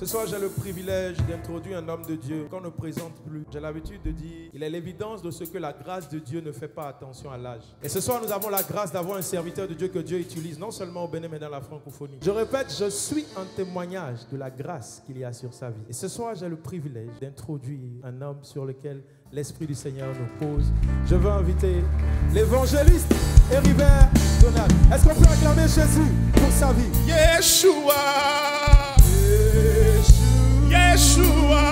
Ce soir, j'ai le privilège d'introduire un homme de Dieu qu'on ne présente plus. J'ai l'habitude de dire, il est l'évidence de ce que la grâce de Dieu ne fait pas attention à l'âge. Et ce soir, nous avons la grâce d'avoir un serviteur de Dieu que Dieu utilise, non seulement au Bénin, mais dans la francophonie. Je répète, je suis un témoignage de la grâce qu'il y a sur sa vie. Et ce soir, j'ai le privilège d'introduire un homme sur lequel l'Esprit du Seigneur nous pose. Je veux inviter l'évangéliste Héribert Donald. Est-ce qu'on peut acclamer Jésus pour sa vie? Yeshua, Yeshua,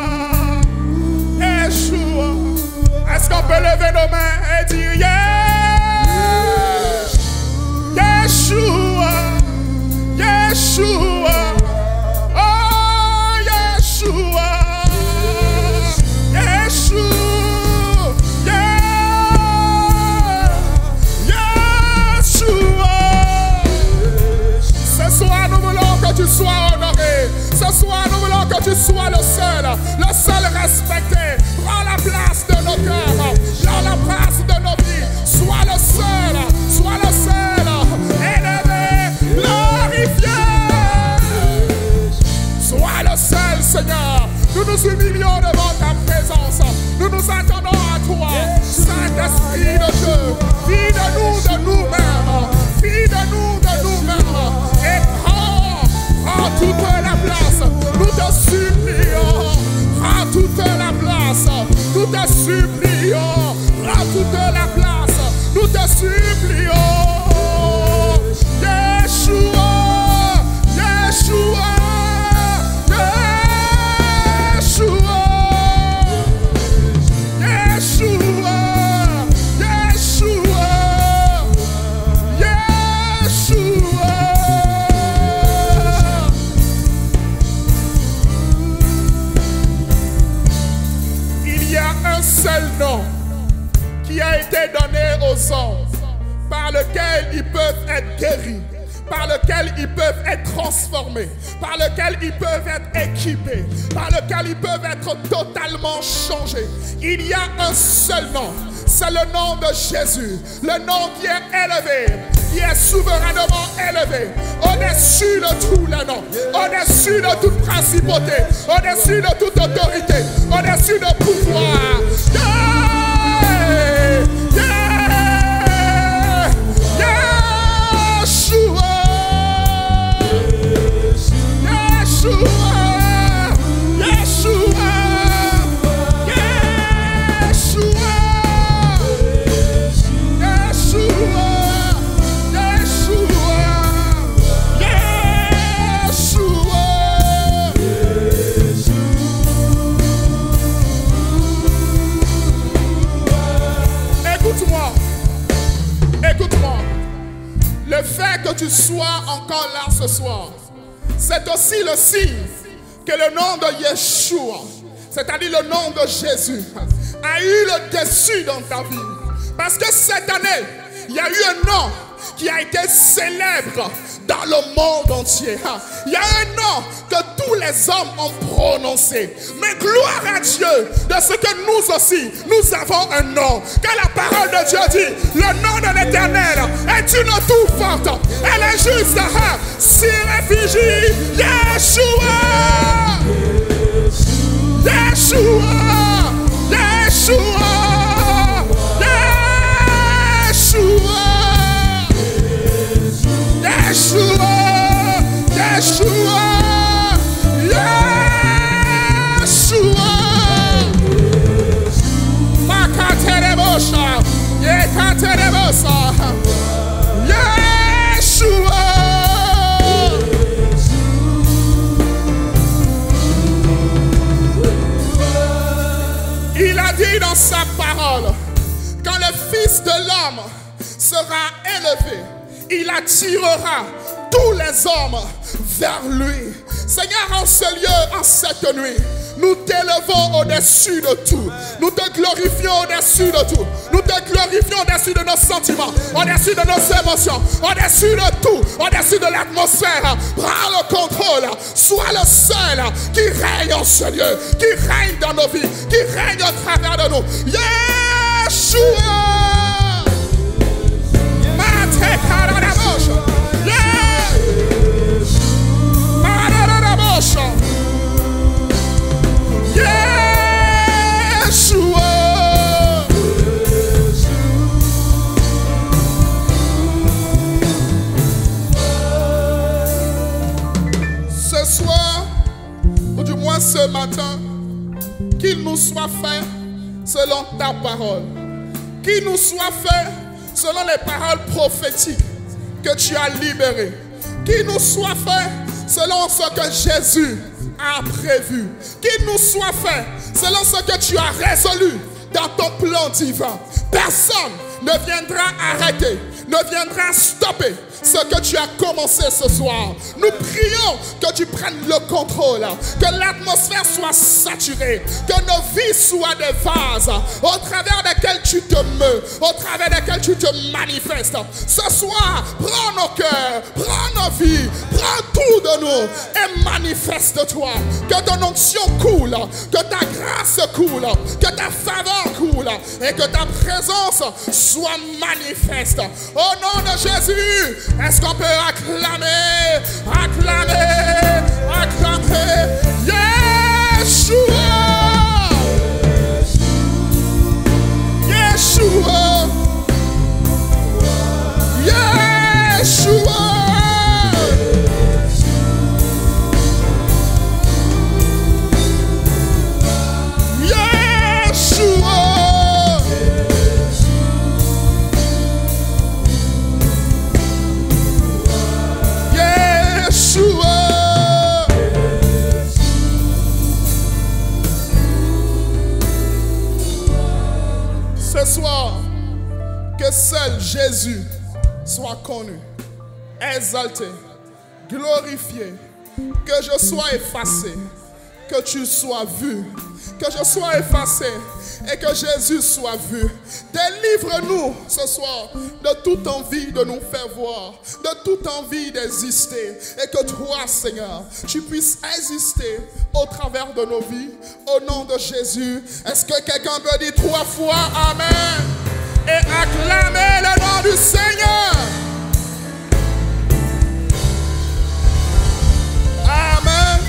Yeshua. Est-ce qu'on peut lever nos mains et dire Yeshua, Yeshua, oh Yeshua, Yeshua, Yeshua. Ce soir nous voulons que tu sois honoré. Ce soir nous voulons que tu sois le seul respecté. Prends la place de nos cœurs, prends la place de nos vies. Sois le seul, élevé, glorifié. Sois le seul, Seigneur. Nous nous humilions devant ta présence. Nous nous attendons à toi, Saint-Esprit de Dieu. Vis de nous-mêmes. Vis de nous-mêmes. Et prends toute la place. Nous te supplions. Prends toute la place. Nous te supplions. Prends toute la place. Nous te supplions. Yeshua, Yeshua, Yeshua, Yeshua, Yeshua, Yeshua. Il y a un seul nom qui a été donné aux hommes, par lequel ils peuvent être guéris, par lequel ils peuvent être transformés, par lequel ils peuvent être équipés, par lequel ils peuvent être totalement changés. Il y a un seul nom, c'est le nom de Jésus, le nom qui est élevé, qui est souverainement élevé, au-dessus de tous les noms, au-dessus de toute principauté, au-dessus de toute autorité, au-dessus de pouvoir. Écoute-moi, le fait que tu sois encore là ce soir, c'est aussi le signe que le nom de Yeshua, c'est-à-dire le nom de Jésus, a eu le dessus dans ta vie. Parce que cette année, il y a eu un nom qui a été célèbre dans le monde entier. Il y a un nom que tous les hommes ont prononcé. Mais gloire à Dieu de ce que nous aussi, nous avons un nom. Car la parole de Dieu dit, le nom de l'Éternel est une tour forte. Elle est juste s'y réfugie. Yeshua, Yeshua, Yeshua, Yeshua, Yeshua, Yeshua, Yeshua, Makaterebosa, Yekaterebosa, Yeshua. Il a dit dans sa parole, quand le Fils de l'homme sera élevé, il attirera tous les hommes vers lui. Seigneur, en ce lieu, en cette nuit, nous t'élevons au-dessus de tout. Nous te glorifions au-dessus de tout. Nous te glorifions au-dessus de nos sentiments, au-dessus de nos émotions, au-dessus de tout, au-dessus de l'atmosphère. Prends le contrôle. Sois le seul qui règne en ce lieu, qui règne dans nos vies, qui règne au travers de nous. Yeshua! ou du moins ce matin, qu'il nous soit fait selon ta parole. Qu'il nous soit fait selon les paroles prophétiques que tu as libérées. Qu'il nous soit fait selon ce que Jésus a prévu. Qu'il nous soit fait selon ce que tu as résolu dans ton plan divin. Personne ne viendra arrêter, ne viendra stopper ce que tu as commencé ce soir. Nous prions que tu prennes le contrôle, que l'atmosphère soit saturée, que nos vies soient des vases au travers desquels tu te meus, au travers desquels tu te manifestes. Ce soir, prends nos cœurs, prends nos vies, prends tout de nous et manifeste-toi. Que ton onction coule, que ta grâce coule, que ta faveur coule et que ta présence soit manifeste. Au nom de Jésus, est-ce qu'on peut acclamer, acclamer, acclamer Yeshua, Yeshua, Yeshua, Yeshua. Ce soir, que seul Jésus soit connu, exalté, glorifié, que je sois effacé, que tu sois vu, que je sois effacé et que Jésus soit vu. Délivre-nous ce soir de toute envie de nous faire voir, de toute envie d'exister, et que toi, Seigneur, tu puisses exister au travers de nos vies, au nom de Jésus. Est-ce que quelqu'un peut dire 3 fois Amen et acclamer le nom du Seigneur? Amen.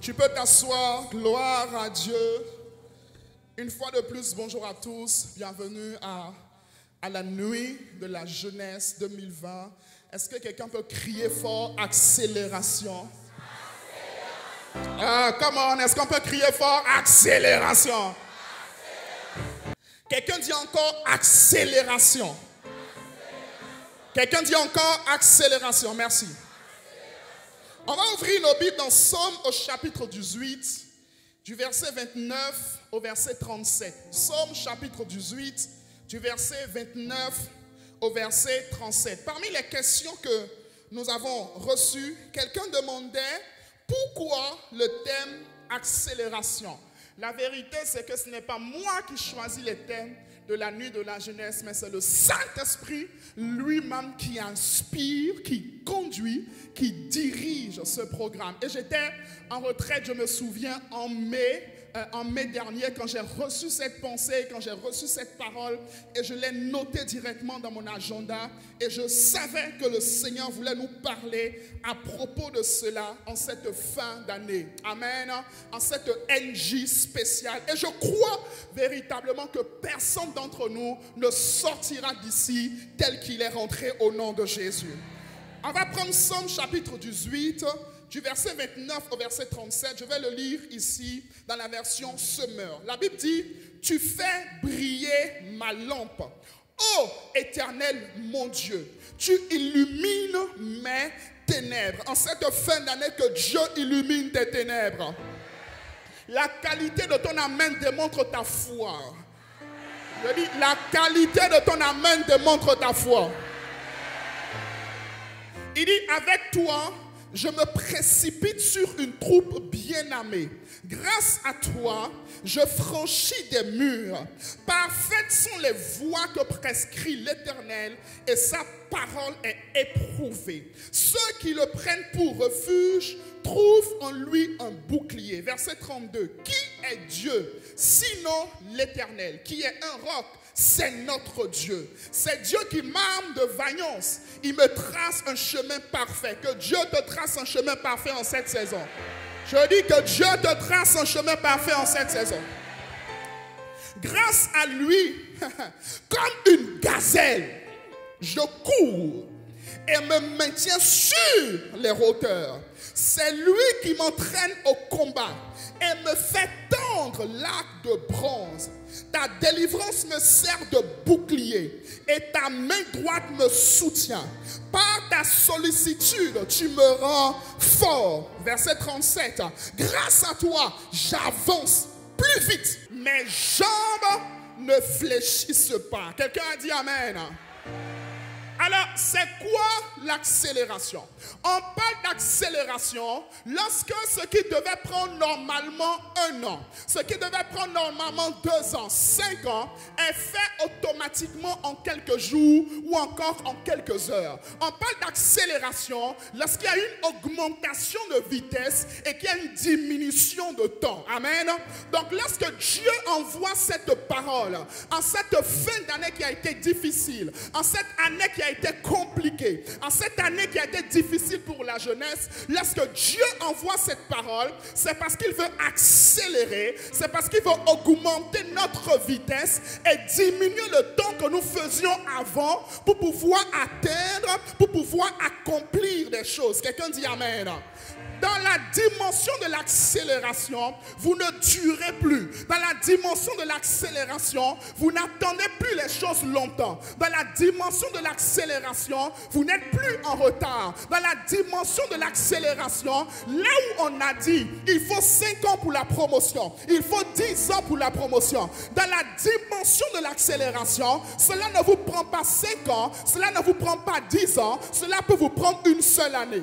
Tu peux t'asseoir, gloire à Dieu. Une fois de plus, bonjour à tous, bienvenue à la nuit de la jeunesse 2020. Est-ce que quelqu'un peut crier fort accélération? Come on, est-ce qu'on peut crier fort accélération? Quelqu'un dit encore accélération. Quelqu'un dit encore accélération, merci. On va ouvrir nos Bibles dans Somme au chapitre 18, du verset 29 au verset 37. Somme chapitre 18, du verset 29 au verset 37. Parmi les questions que nous avons reçues, quelqu'un demandait pourquoi le thème accélération. La vérité, c'est que ce n'est pas moi qui choisis les thèmes de la nuit de la jeunesse, mais c'est le Saint-Esprit lui-même qui inspire, qui conduit, qui dirige ce programme. Et j'étais en retraite, je me souviens, en mai dernier, quand j'ai reçu cette pensée, quand j'ai reçu cette parole, et je l'ai notée directement dans mon agenda, et je savais que le Seigneur voulait nous parler à propos de cela en cette fin d'année. Amen. En cette NJ spéciale. Et je crois véritablement que personne d'entre nous ne sortira d'ici tel qu'il est rentré au nom de Jésus. On va prendre Somme chapitre 18, du verset 29 au verset 37. Je vais le lire ici dans la version Semeur. La Bible dit, tu fais briller ma lampe. Ô Éternel mon Dieu, tu illumines mes ténèbres. En cette fin d'année, que Dieu illumine tes ténèbres. La qualité de ton amen démontre ta foi. Je dis, la qualité de ton amen démontre ta foi. Il dit, avec toi, je me précipite sur une troupe bien armée. Grâce à toi, je franchis des murs. Parfaites sont les voies que prescrit l'Éternel et sa parole est éprouvée. Ceux qui le prennent pour refuge trouvent en lui un bouclier. Verset 32. Qui est Dieu, sinon l'Éternel, qui est un roc? C'est notre Dieu. C'est Dieu qui m'arme de vaillance. Il me trace un chemin parfait. Que Dieu te trace un chemin parfait en cette saison. Je dis que Dieu te trace un chemin parfait en cette saison. Grâce à lui, comme une gazelle, je cours et me maintient sur les hauteurs. C'est lui qui m'entraîne au combat et me fait tendre l'arc de bronze. Ta délivrance me sert de bouclier et ta main droite me soutient. Par ta sollicitude, tu me rends fort. Verset 37. Grâce à toi, j'avance plus vite. Mes jambes ne fléchissent pas. Quelqu'un a dit amen. Alors, c'est quoi l'accélération? On parle d'accélération lorsque ce qui devait prendre normalement 1 an, ce qui devait prendre normalement 2 ans, 5 ans, est fait automatiquement en quelques jours ou encore en quelques heures. On parle d'accélération lorsqu'il y a une augmentation de vitesse et qu'il y a une diminution de temps. Amen. Donc, lorsque Dieu envoie cette parole en cette fin d'année qui a été difficile, en cette année qui a été compliquée, en cette année qui a été difficile pour la jeunesse, lorsque Dieu envoie cette parole, c'est parce qu'il veut accélérer, c'est parce qu'il veut augmenter notre vitesse et diminuer le temps que nous faisions avant pour pouvoir atteindre, pour pouvoir accomplir des choses. Quelqu'un dit amen. Dans la dimension de l'accélération, vous ne durez plus. Dans la dimension de l'accélération, vous n'attendez plus les choses longtemps. Dans la dimension de l'accélération, vous n'êtes plus en retard. Dans la dimension de l'accélération, là où on a dit, il faut 5 ans pour la promotion, il faut 10 ans pour la promotion. Dans la dimension de l'accélération, cela ne vous prend pas 5 ans, cela ne vous prend pas 10 ans, cela peut vous prendre 1 seule année.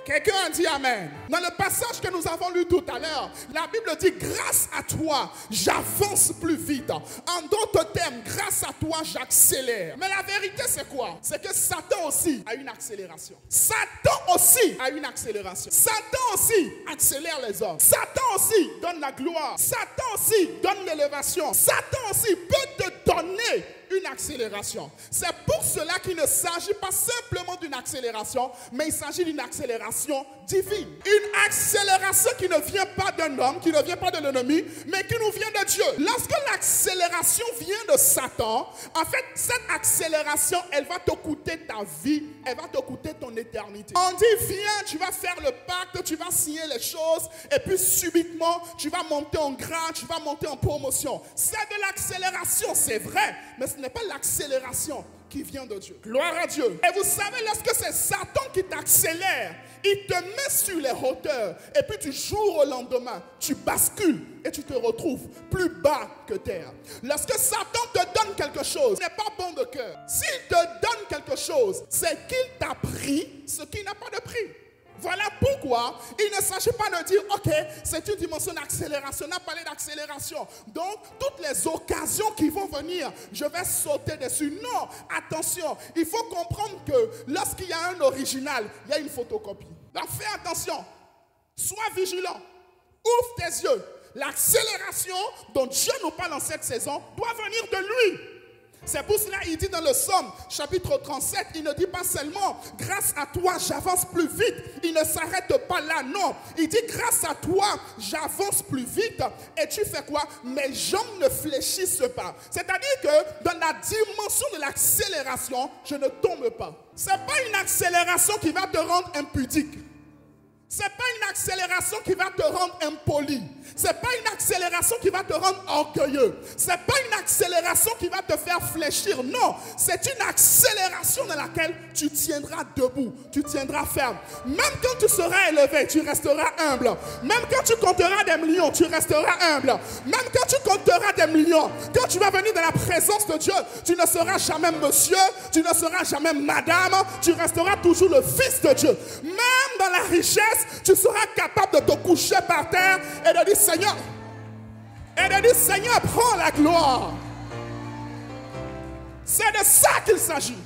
Quelqu'un a dit amen. Dans le passage que nous avons lu tout à l'heure, la Bible dit grâce à toi, j'avance plus vite. En d'autres termes, grâce à toi, j'accélère. Mais la vérité, c'est quoi? C'est que Satan aussi a une accélération. Satan aussi a une accélération. Satan aussi accélère les hommes. Satan aussi donne la gloire. Satan aussi donne l'élévation. Satan aussi peut te donner une accélération. C'est pour cela qu'il ne s'agit pas simplement d'une accélération, mais il s'agit d'une accélération divine. Une accélération qui ne vient pas d'un homme, qui ne vient pas de l'ennemi, mais qui nous vient de Dieu. Lorsque l'accélération vient de Satan, en fait, cette accélération, elle va te coûter ta vie, elle va te coûter ton éternité. On dit, viens, tu vas faire le pacte, tu vas signer les choses, et puis subitement, tu vas monter en grade, tu vas monter en promotion. C'est de l'accélération, c'est vrai, mais ce n'est pas l'accélération qui vient de Dieu. Gloire à Dieu. Et vous savez, lorsque c'est Satan qui t'accélère, il te met sur les hauteurs, et puis du jour au lendemain, tu bascules et tu te retrouves plus bas que terre. Lorsque Satan te donne quelque chose, ce n'est pas bon de cœur. S'il te donne quelque chose, c'est qu'il t'a pris ce qui n'a pas de prix. Voilà pourquoi il ne s'agit pas de dire, ok, c'est une dimension d'accélération, on a parlé d'accélération. Donc, toutes les occasions qui vont venir, je vais sauter dessus. Non, attention, il faut comprendre que lorsqu'il y a un original, il y a une photocopie. Donc, fais attention, sois vigilant, ouvre tes yeux. L'accélération dont Dieu nous parle en cette saison doit venir de lui. C'est pour cela qu'il dit dans le Psaume, chapitre 37, il ne dit pas seulement, grâce à toi, j'avance plus vite. Il ne s'arrête pas là, non. Il dit, grâce à toi, j'avance plus vite. Et tu fais quoi? Mes jambes ne fléchissent pas. C'est-à-dire que dans la dimension de l'accélération, je ne tombe pas. Ce n'est pas une accélération qui va te rendre impudique. Ce n'est pas une accélération qui va te rendre impoli. Ce n'est pas une accélération qui va te rendre orgueilleux. Ce n'est pas une accélération qui va te faire fléchir. Non, c'est une accélération dans laquelle tu tiendras debout. Tu tiendras ferme. Même quand tu seras élevé, tu resteras humble. Même quand tu compteras des millions, tu resteras humble. Même quand tu compteras des millions, quand tu vas venir dans la présence de Dieu, tu ne seras jamais monsieur, tu ne seras jamais madame, tu resteras toujours le fils de Dieu. Même dans la richesse, tu seras capable de te coucher par terre et de dire Seigneur, Seigneur, prends la gloire. C'est de ça qu'il s'agit.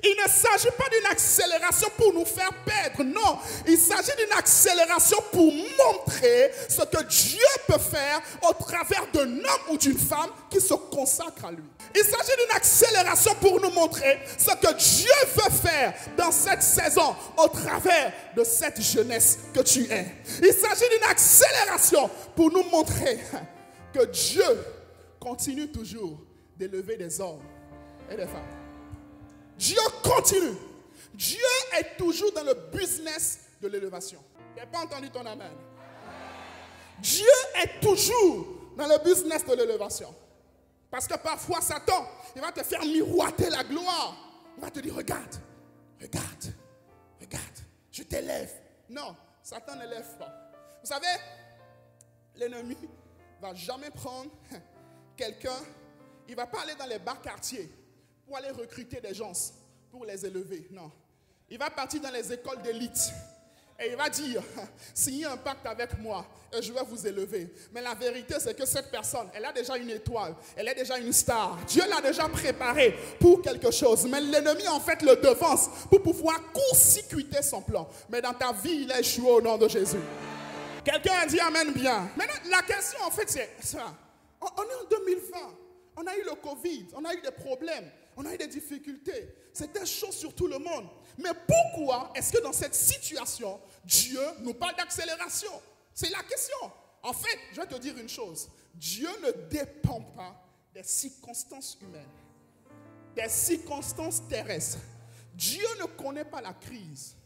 Il ne s'agit pas d'une accélération pour nous faire perdre, non. Il s'agit d'une accélération pour montrer ce que Dieu peut faire au travers d'un homme ou d'une femme qui se consacre à lui. Il s'agit d'une accélération pour nous montrer ce que Dieu veut faire dans cette saison au travers de cette jeunesse que tu es. Il s'agit d'une accélération pour nous montrer que Dieu continue toujours d'élever des hommes et des femmes. Dieu continue Dieu est toujours dans le business de l'élévation. Tu n'as pas entendu ton amen? Dieu est toujours dans le business de l'élévation. Parce que parfois, Satan, il va te faire miroiter la gloire. Il va te dire, regarde, regarde, regarde, je t'élève. Non, Satan n'élève pas. Vous savez, l'ennemi ne va jamais prendre quelqu'un, il ne va pas aller dans les bas quartiers pour aller recruter des gens, pour les élever. Non. Il va partir dans les écoles d'élite. Et il va dire, signez un pacte avec moi et je vais vous élever. Mais la vérité, c'est que cette personne, elle a déjà une étoile, elle est déjà une star. Dieu l'a déjà préparée pour quelque chose. Mais l'ennemi, en fait, le devance pour pouvoir court-circuiter son plan. Mais dans ta vie, il a échoué au nom de Jésus. Quelqu'un a dit amen bien. Maintenant, la question, en fait, c'est ça. On est en 2020. On a eu le Covid, on a eu des problèmes, on a eu des difficultés. C'était chaud sur tout le monde. Mais pourquoi est-ce que dans cette situation, Dieu nous parle d'accélération? C'est la question. En fait, je vais te dire une chose. Dieu ne dépend pas des circonstances humaines, des circonstances terrestres. Dieu ne connaît pas la crise.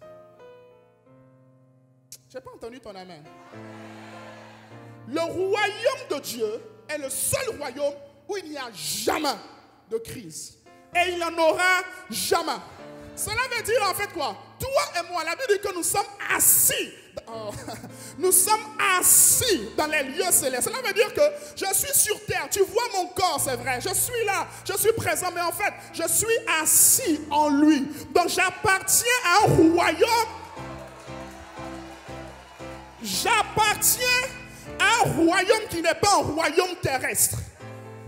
Je n'ai pas entendu ton amen. Le royaume de Dieu est le seul royaume où il n'y a jamais de crise. Et il n'en aura jamais. Cela veut dire en fait quoi? Toi et moi, la Bible dit que nous sommes assis. Nous sommes assis dans les lieux célestes. Cela veut dire que je suis sur terre. Tu vois mon corps, c'est vrai. Je suis là, je suis présent. Mais en fait, je suis assis en lui. Donc j'appartiens à un royaume. J'appartiens à un royaume qui n'est pas un royaume terrestre.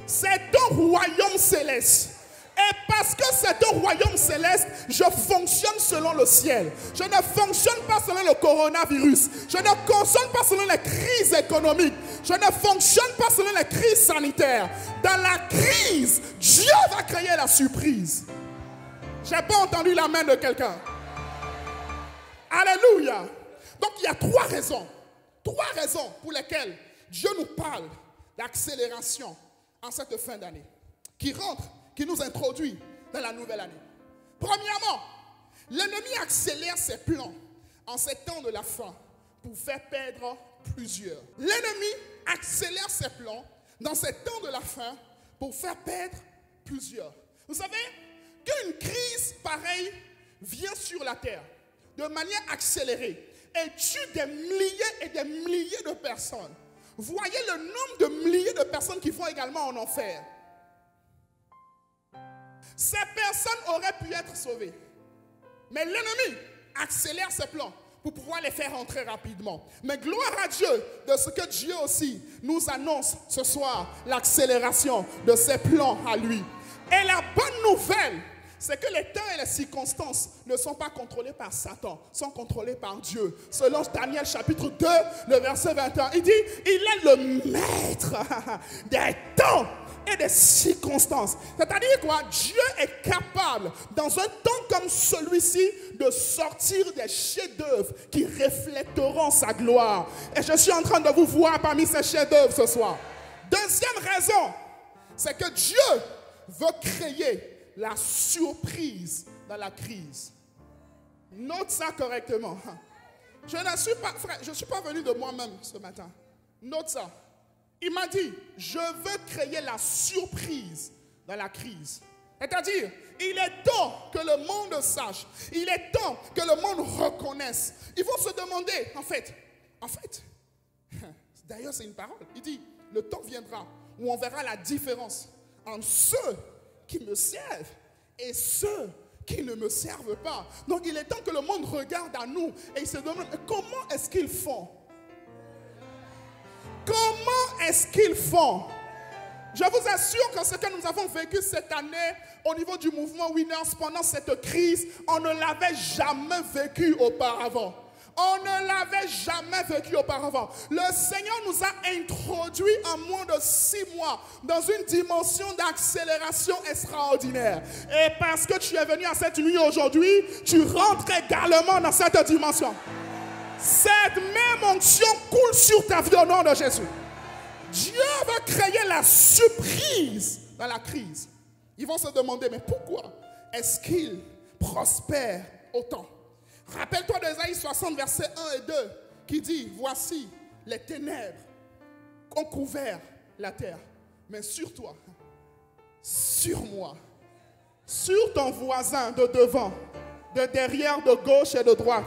C'est un royaume céleste. Et parce que c'est un royaume céleste, je fonctionne selon le ciel. Je ne fonctionne pas selon le coronavirus. Je ne fonctionne pas selon les crises économiques. Je ne fonctionne pas selon les crises sanitaires. Dans la crise, Dieu va créer la surprise. Je n'ai pas entendu la main de quelqu'un. Alléluia. Donc il y a trois raisons pour lesquelles Dieu nous parle d'accélération en cette fin d'année, qui nous introduit dans la nouvelle année. Premièrement, l'ennemi accélère ses plans en ces temps de la fin pour faire perdre plusieurs. L'ennemi accélère ses plans dans ces temps de la fin pour faire perdre plusieurs. Vous savez qu'une crise pareille vient sur la terre de manière accélérée et tue des milliers et des milliers de personnes. Voyez le nombre de milliers de personnes qui vont également en enfer. Ces personnes auraient pu être sauvées. Mais l'ennemi accélère ses plans pour pouvoir les faire rentrer rapidement. Mais gloire à Dieu de ce que Dieu aussi nous annonce ce soir, l'accélération de ses plans à lui. Et la bonne nouvelle, c'est que les temps et les circonstances ne sont pas contrôlés par Satan, sont contrôlés par Dieu. Selon Daniel chapitre 2, le verset 21, il dit, il est le maître des temps et des circonstances. C'est-à-dire quoi? Dieu est capable, dans un temps comme celui-ci, de sortir des chefs-d'œuvre qui reflèteront sa gloire. Et je suis en train de vous voir parmi ces chefs-d'œuvre ce soir. Deuxième raison, c'est que Dieu veut créer la surprise dans la crise. Note ça correctement. Je ne suis pas venu de moi-même ce matin. Note ça. Il m'a dit, je veux créer la surprise dans la crise. C'est-à-dire, il est temps que le monde sache. Il est temps que le monde reconnaisse. Il faut se demander, en fait, d'ailleurs c'est une parole. Il dit, le temps viendra où on verra la différence entre ceux qui me servent et ceux qui ne me servent pas. Donc il est temps que le monde regarde à nous et il se demande comment est-ce qu'ils font? Comment est-ce qu'ils font? Je vous assure que ce que nous avons vécu cette année au niveau du mouvement Winners pendant cette crise, on ne l'avait jamais vécu auparavant. On ne l'avait jamais vécu auparavant. Le Seigneur nous a introduits en moins de 6 mois dans une dimension d'accélération extraordinaire. Et parce que tu es venu à cette nuit aujourd'hui, tu rentres également dans cette dimension. Cette même onction coule sur ta vie au nom de Jésus. Dieu va créer la surprise dans la crise. Ils vont se demander, mais pourquoi est-ce qu'ils prospèrent autant. Rappelle-toi d'Ésaïe 60, versets 1 et 2, qui dit, voici les ténèbres ont couvert la terre, mais sur toi, sur moi, sur ton voisin de devant, de derrière, de gauche et de droite,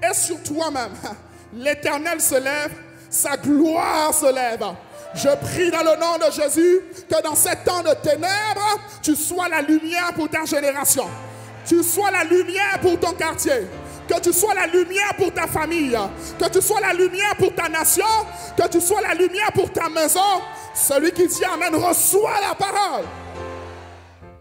et sur toi-même, l'Éternel se lève, sa gloire se lève. Je prie dans le nom de Jésus que dans ces temps de ténèbres, tu sois la lumière pour ta génération. Tu sois la lumière pour ton quartier. Que tu sois la lumière pour ta famille. Que tu sois la lumière pour ta nation. Que tu sois la lumière pour ta maison. Celui qui dit amen reçoit la parole.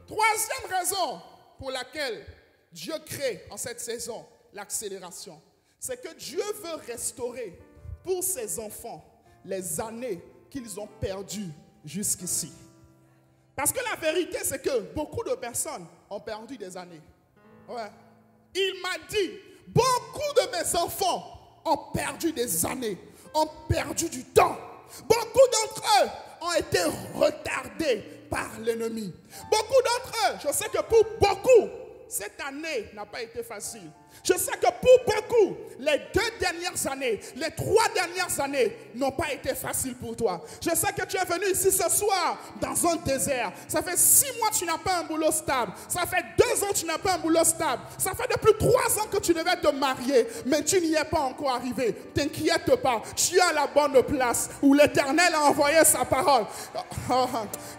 Troisième raison pour laquelle Dieu crée en cette saison l'accélération, c'est que Dieu veut restaurer pour ses enfants les années qu'ils ont perdues jusqu'ici. Parce que la vérité, c'est que beaucoup de personnes ont perdu des années. Ouais. Il m'a dit, beaucoup de mes enfants ont perdu des années, ont perdu du temps. Beaucoup d'entre eux ont été retardés par l'ennemi. Beaucoup d'entre eux, je sais que pour beaucoup, cette année n'a pas été facile. Je sais que pour beaucoup, les 2 dernières années, les 3 dernières années n'ont pas été faciles pour toi. Je sais que tu es venu ici ce soir dans un désert. Ça fait 6 mois que tu n'as pas un boulot stable. Ça fait 2 ans que tu n'as pas un boulot stable. Ça fait depuis 3 ans que tu devais te marier, mais tu n'y es pas encore arrivé. T'inquiète pas, tu es à la bonne place où l'Éternel a envoyé sa parole.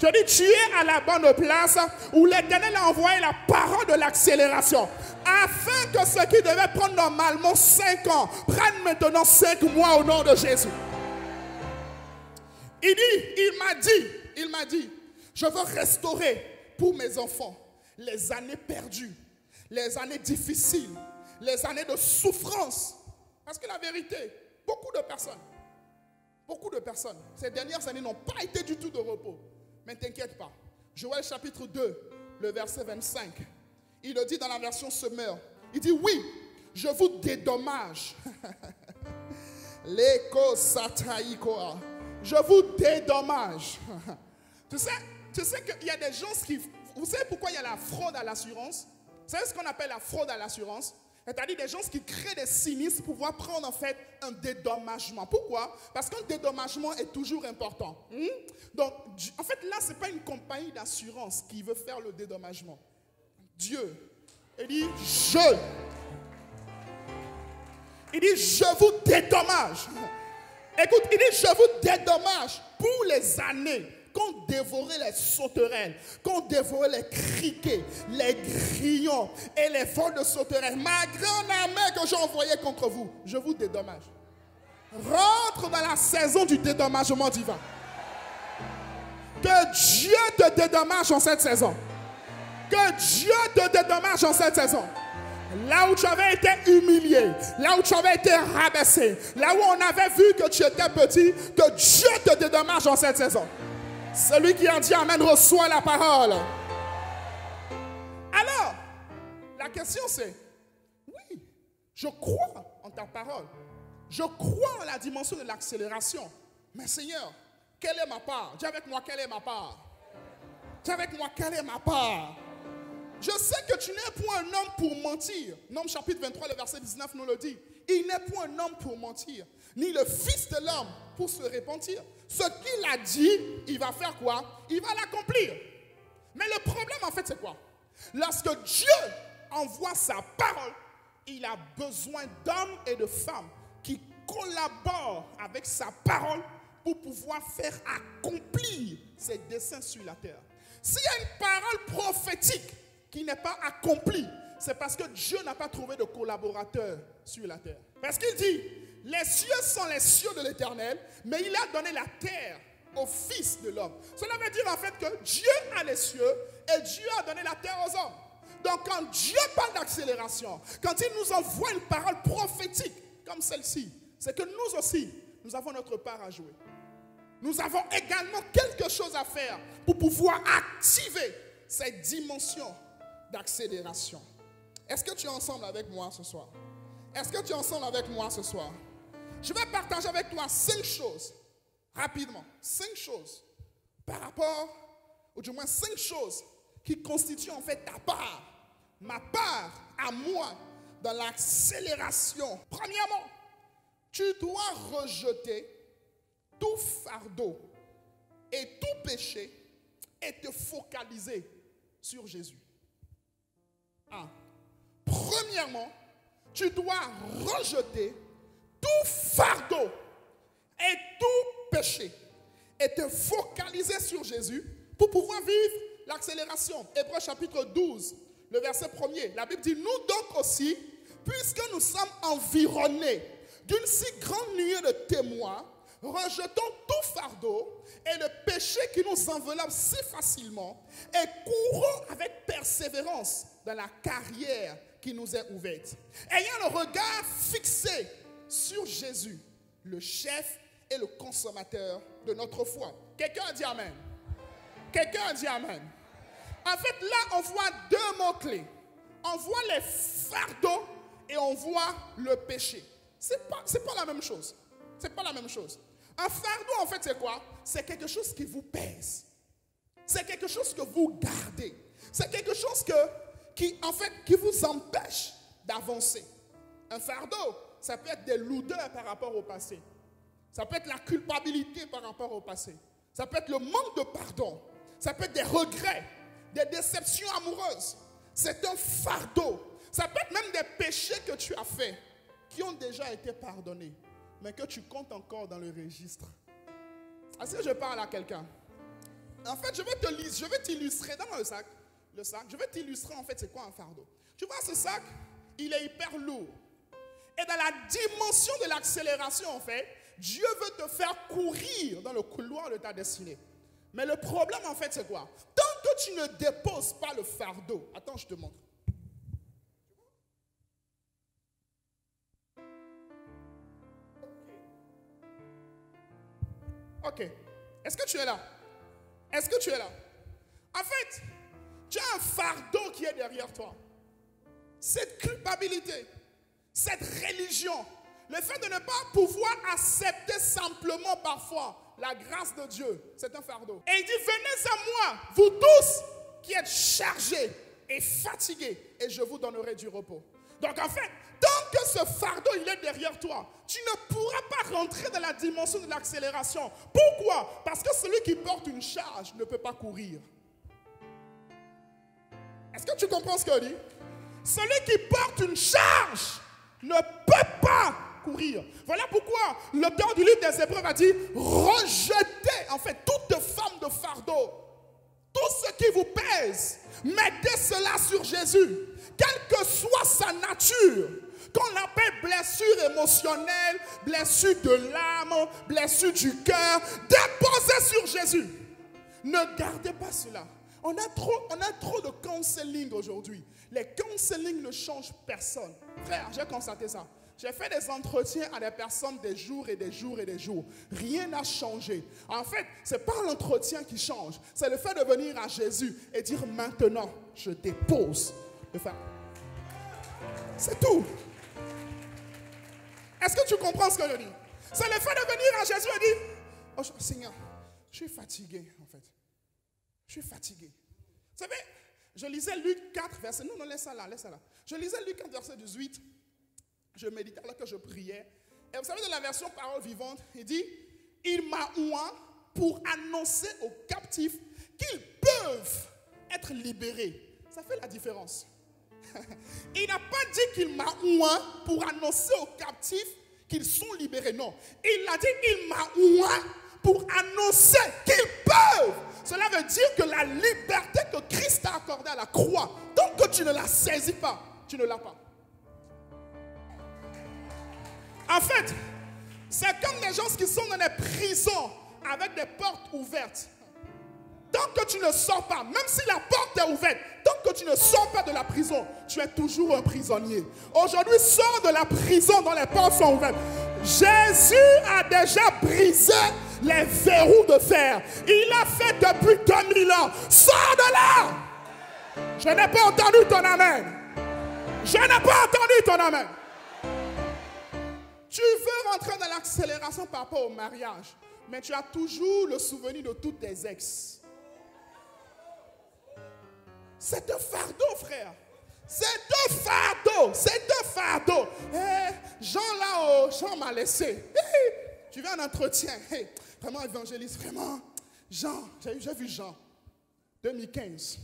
Je dis, tu es à la bonne place où l'Éternel a envoyé la parole de l'accélération. Afin que ceux qui devaient prendre normalement 5 ans prennent maintenant 5 mois au nom de Jésus. Il m'a dit, je veux restaurer pour mes enfants les années perdues, les années difficiles, les années de souffrance. Parce que la vérité, beaucoup de personnes, ces dernières années n'ont pas été du tout de repos. Mais t'inquiète pas. Joël chapitre 2, le verset 25. Il le dit dans la version Semeur. Il dit, oui, je vous dédommage. Je vous dédommage. Tu sais qu'il y a des gens qui... Vous savez pourquoi il y a la fraude à l'assurance? Vous savez ce qu'on appelle la fraude à l'assurance? C'est-à-dire des gens qui créent des sinistres pour pouvoir prendre en fait un dédommagement. Pourquoi? Parce qu'un dédommagement est toujours important. Donc, en fait, là, ce n'est pas une compagnie d'assurance qui veut faire le dédommagement. Dieu, il dit, je vous dédommage. Écoute, il dit, je vous dédommage pour les années qu'ont dévoré les sauterelles, qu'ont dévoré les criquets, les grillons et les vols de sauterelles. Ma grande armée que j'ai envoyée contre vous, je vous dédommage. Rentre dans la saison du dédommagement divin. Que Dieu te dédommage en cette saison. Que Dieu te dédommage en cette saison. Là où tu avais été humilié, là où tu avais été rabaissé, là où on avait vu que tu étais petit, que Dieu te dédommage en cette saison. Celui qui en dit amen reçoit la parole. Alors, la question c'est, oui, je crois en ta parole. Je crois en la dimension de l'accélération. Mais Seigneur, quelle est ma part? Dis avec moi, quelle est ma part? Dis avec moi, quelle est ma part? Je sais que tu n'es point un homme pour mentir. Nombre chapitre 23, le verset 19 nous le dit. Il n'est point un homme pour mentir, ni le fils de l'homme pour se repentir. Ce qu'il a dit, il va faire quoi? Il va l'accomplir. Mais le problème en fait c'est quoi? Lorsque Dieu envoie sa parole, il a besoin d'hommes et de femmes qui collaborent avec sa parole pour pouvoir faire accomplir ses desseins sur la terre. S'il y a une parole prophétique qui n'est pas accomplie, c'est parce que Dieu n'a pas trouvé de collaborateurs sur la terre. Parce qu'il dit, les cieux sont les cieux de l'Éternel, mais il a donné la terre au Fils de l'homme. Cela veut dire en fait que Dieu a les cieux et Dieu a donné la terre aux hommes. Donc quand Dieu parle d'accélération, quand il nous envoie une parole prophétique comme celle-ci, c'est que nous aussi, nous avons notre part à jouer. Nous avons également quelque chose à faire pour pouvoir activer cette dimension d'accélération. Est-ce que tu es ensemble avec moi ce soir? Est-ce que tu es ensemble avec moi ce soir? Je vais partager avec toi 5 choses, rapidement, 5 choses par rapport, ou du moins 5 choses qui constituent en fait ta part, ma part à moi, dans l'accélération. Premièrement, tu dois rejeter tout fardeau et tout péché et te focaliser sur Jésus. Premièrement, tu dois rejeter tout fardeau et tout péché et te focaliser sur Jésus pour pouvoir vivre l'accélération. Hébreux chapitre 12, le verset 1er, la Bible dit, nous donc aussi, puisque nous sommes environnés d'une si grande nuée de témoins, rejetons tout fardeau et le péché qui nous enveloppe si facilement et courons avec persévérance dans la carrière qui nous est ouverte. Ayant le regard fixé sur Jésus, le chef et le consommateur de notre foi. Quelqu'un dit Amen. Quelqu'un dit Amen. En fait, là, on voit deux mots-clés. On voit les fardeaux et on voit le péché. C'est pas la même chose. C'est pas la même chose. Un fardeau, en fait, c'est quoi? C'est quelque chose qui vous pèse. C'est quelque chose que vous gardez. C'est quelque chose qui vous empêche d'avancer. Un fardeau, ça peut être des lourdeurs par rapport au passé. Ça peut être la culpabilité par rapport au passé. Ça peut être le manque de pardon. Ça peut être des regrets, des déceptions amoureuses. C'est un fardeau. Ça peut être même des péchés que tu as faits qui ont déjà été pardonnés, mais que tu comptes encore dans le registre. Est-ce que je parle à quelqu'un? En fait, je vais t'illustrer dans le sac. Je vais t'illustrer en fait c'est quoi un fardeau. Tu vois ce sac, il est hyper lourd. Et dans la dimension de l'accélération en fait, Dieu veut te faire courir dans le couloir de ta destinée. Mais le problème en fait c'est quoi? Tant que tu ne déposes pas le fardeau, attends je te montre. Ok. Est-ce que tu es là? Est-ce que tu es là? En fait, tu as un fardeau qui est derrière toi. Cette culpabilité, cette religion, le fait de ne pas pouvoir accepter simplement parfois la grâce de Dieu, c'est un fardeau. Et il dit, venez à moi, vous tous qui êtes chargés et fatigués, et je vous donnerai du repos. Donc en fait, tant que ce fardeau il est derrière toi, tu ne pourras pas rentrer dans la dimension de l'accélération. Pourquoi? Parce que celui qui porte une charge ne peut pas courir. Est-ce que tu comprends ce que je dis? Celui qui porte une charge ne peut pas courir. Voilà pourquoi l'auteur du livre des Hébreux a dit, rejetez en fait toute forme de fardeau. Tout ce qui vous pèse, mettez cela sur Jésus. Quelle que soit sa nature, qu'on appelle blessure émotionnelle, blessure de l'âme, blessure du cœur, déposez sur Jésus. Ne gardez pas cela. On a trop de counseling aujourd'hui. Les counseling ne changent personne. Frère, j'ai constaté ça. J'ai fait des entretiens à des personnes des jours et des jours et des jours. Rien n'a changé. En fait, ce n'est pas l'entretien qui change. C'est le fait de venir à Jésus et dire maintenant, je dépose le fardeau. C'est tout. Est-ce que tu comprends ce que je dis? C'est le fait de venir à Jésus et dire, oh Seigneur, je suis fatigué en fait. Je suis fatigué. Vous savez, je lisais Luc 4, verset... Non, laisse ça là, laisse ça là. Je lisais Luc 4, verset 18. Je méditais alors que je priais. Et vous savez, dans la version parole vivante, il dit, il m'a oint pour annoncer aux captifs qu'ils peuvent être libérés. Ça fait la différence. Il n'a pas dit qu'il m'a oint pour annoncer aux captifs qu'ils sont libérés. Non. Il a dit, il m'a oint pour annoncer qu'ils peuvent. Cela veut dire que la liberté que Christ a accordée à la croix, tant que tu ne la saisis pas, tu ne l'as pas. En fait, c'est comme des gens qui sont dans des prisons avec des portes ouvertes. Tant que tu ne sors pas, même si la porte est ouverte, tant que tu ne sors pas de la prison, tu es toujours un prisonnier. Aujourd'hui, sors de la prison dont les portes sont ouvertes. Jésus a déjà brisé les verrous de fer. Il l'a fait depuis 2000 ans. Sors de là! Je n'ai pas entendu ton amen. Je n'ai pas entendu ton amen. Tu veux rentrer dans l'accélération par rapport au mariage, mais tu as toujours le souvenir de tous tes ex. C'est un fardeau, frère. C'est un fardeau. C'est un Jean m'a laissé. Tu viens en entretien. Vraiment évangéliste, vraiment. Jean, j'ai vu Jean. 2015.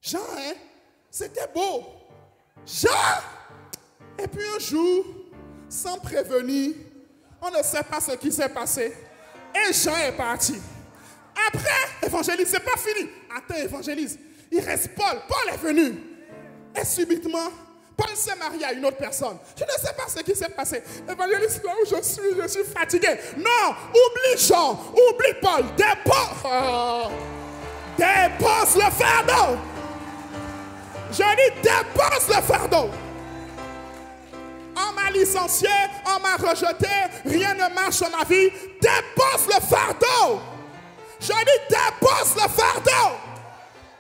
Jean, hein? C'était beau. Jean! Et puis un jour, sans prévenir, on ne sait pas ce qui s'est passé. Et Jean est parti. Après, évangéliste, c'est pas fini. Attends, évangéliste. Il reste Paul. Paul est venu. Et subitement, Paul s'est marié à une autre personne. Je ne sais pas ce qui s'est passé. Évangéliste, là où je suis fatigué. Non, oublie Jean, oublie Paul. Dépose le fardeau. Je dis dépose le fardeau. On m'a licencié, on m'a rejeté, rien ne marche dans ma vie. Dépose le fardeau. Je dis dépose le fardeau.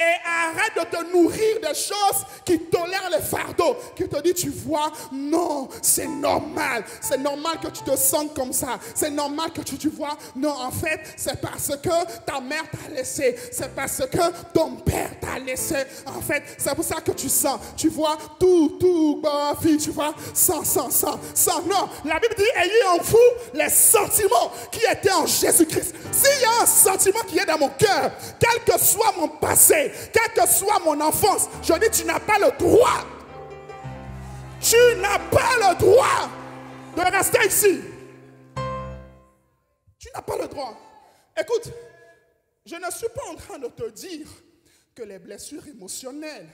Et arrête de te nourrir des choses qui tolèrent les fardeaux. Qui te disent, tu vois, non, c'est normal. C'est normal que tu te sentes comme ça. C'est normal que tu vois. Non, en fait, c'est parce que ta mère t'a laissé. C'est parce que ton père t'a laissé. En fait, c'est pour ça que tu sens. Tu vois, tout, ma fille, tu vois, sans. Non, la Bible dit, ayez en vous les sentiments qui étaient en Jésus-Christ. S'il y a un sentiment qui est dans mon cœur, quel que soit mon passé, quelle que soit mon enfance, je dis, tu n'as pas le droit. Tu n'as pas le droit de rester ici. Tu n'as pas le droit. Écoute, je ne suis pas en train de te dire que les blessures émotionnelles,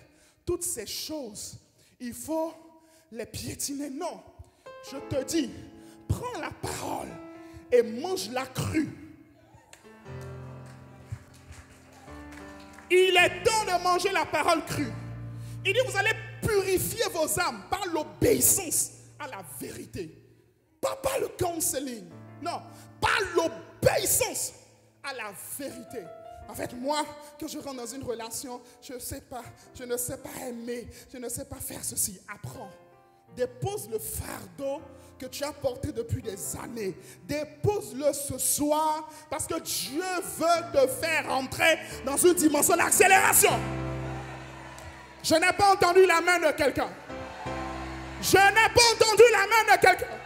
toutes ces choses, il faut les piétiner. Non, je te dis, prends la parole et mange-la crue. Il est temps de manger la parole crue. Il dit, vous allez purifier vos âmes par l'obéissance à la vérité. Pas par le counseling. Non, par l'obéissance à la vérité. En fait, moi, quand je rentre dans une relation, je ne sais pas aimer, je ne sais pas faire ceci. Apprends. Dépose le fardeau que tu as porté depuis des années. Dépose-le ce soir parce que Dieu veut te faire entrer dans une dimension d'accélération. Je n'ai pas entendu la main de quelqu'un. Je n'ai pas entendu la main de quelqu'un.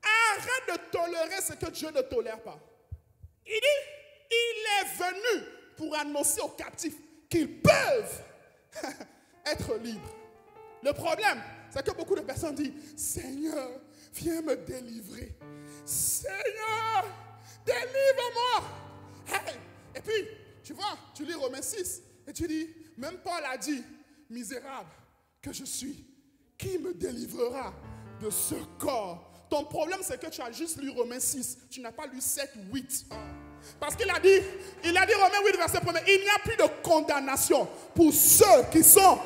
Arrête de tolérer ce que Dieu ne tolère pas. Il dit, il est venu pour annoncer aux captifs qu'ils peuvent être libres. Le problème, c'est que beaucoup de personnes disent, Seigneur, viens me délivrer. Seigneur, délivre-moi. Hey. Et puis, tu vois, tu lis Romains 6 et tu dis, même Paul a dit, misérable que je suis, qui me délivrera de ce corps? Ton problème, c'est que tu as juste lu Romains 6, tu n'as pas lu 7, 8. Parce qu'il a dit Romains 8, verset 1, il n'y a plus de condamnation pour ceux qui sont...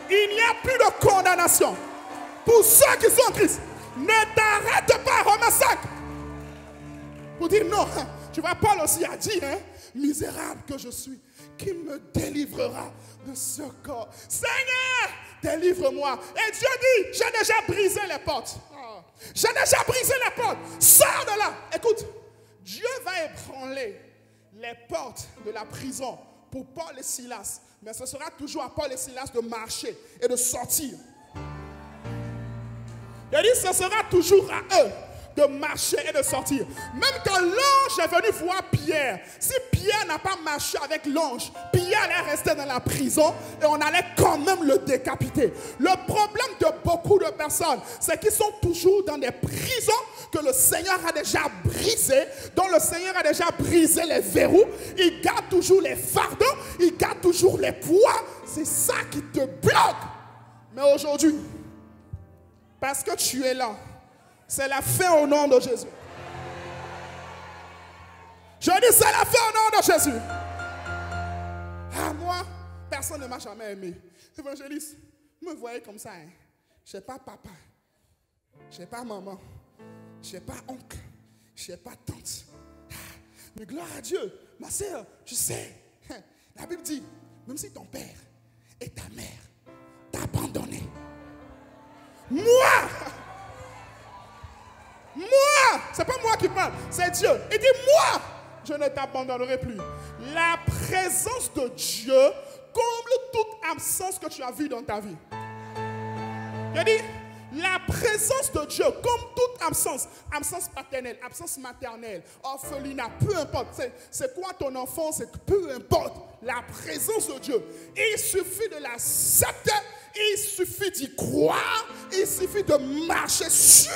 Il n'y a plus de condamnation pour ceux qui sont en Christ. Ne t'arrête pas, Romains 5. Pour dire non, tu vois, Paul aussi a dit, misérable que je suis, qui me délivrera de ce corps? Seigneur, délivre-moi. Et Dieu dit, j'ai déjà brisé les portes. J'ai déjà brisé les portes. Sors de là. Écoute, Dieu va ébranler les portes de la prison pour Paul et Silas. Mais ce sera toujours à Paul et Silas de marcher et de sortir. Il dit, ce sera toujours à eux de marcher et de sortir. Même quand l'ange est venu voir Pierre, si Pierre n'a pas marché avec l'ange, Pierre allait rester dans la prison et on allait quand même le décapiter. Le problème de beaucoup de personnes, c'est qu'ils sont toujours dans des prisons que le Seigneur a déjà brisées, dont le Seigneur a déjà brisé les verrous. Il garde toujours les fardeaux, il garde toujours les poids. C'est ça qui te bloque. Mais aujourd'hui, parce que tu es là, c'est la fin au nom de Jésus. Je dis c'est la fin au nom de Jésus. Ah, moi, personne ne m'a jamais aimé. Évangéliste, vous me voyez comme ça. Je n'ai pas papa, je n'ai pas maman, je n'ai pas oncle, je n'ai pas tante. Mais gloire à Dieu, ma soeur, tu sais, la Bible dit, même si ton père et ta mère t'ont abandonné, moi, c'est pas moi qui parle, c'est Dieu. Il dit, moi, je ne t'abandonnerai plus. La présence de Dieu comble toute absence que tu as vue dans ta vie. Il dit, La présence de Dieu, comme toute absence, absence paternelle, absence maternelle, orphelinat, peu importe, c'est quoi ton enfance, peu importe, la présence de Dieu, il suffit de l'accepter, il suffit d'y croire, il suffit de marcher sur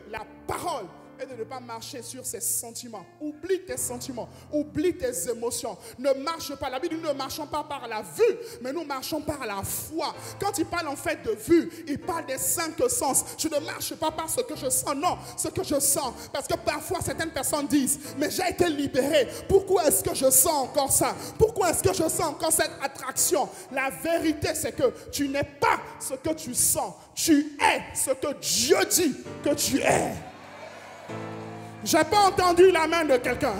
la parole et de ne pas marcher sur ses sentiments. Oublie tes sentiments, oublie tes émotions. Ne marche pas. La Bible dit, nous ne marchons pas par la vue, mais nous marchons par la foi. Quand il parle en fait de vue, il parle des 5 sens. Je ne marche pas par ce que je sens, non, ce que je sens. Parce que parfois, certaines personnes disent, mais j'ai été libéré. Pourquoi est-ce que je sens encore ça? Pourquoi est-ce que je sens encore cette attraction? La vérité, c'est que tu n'es pas ce que tu sens. Tu es ce que Dieu dit que tu es. Je n'ai pas entendu la main de quelqu'un.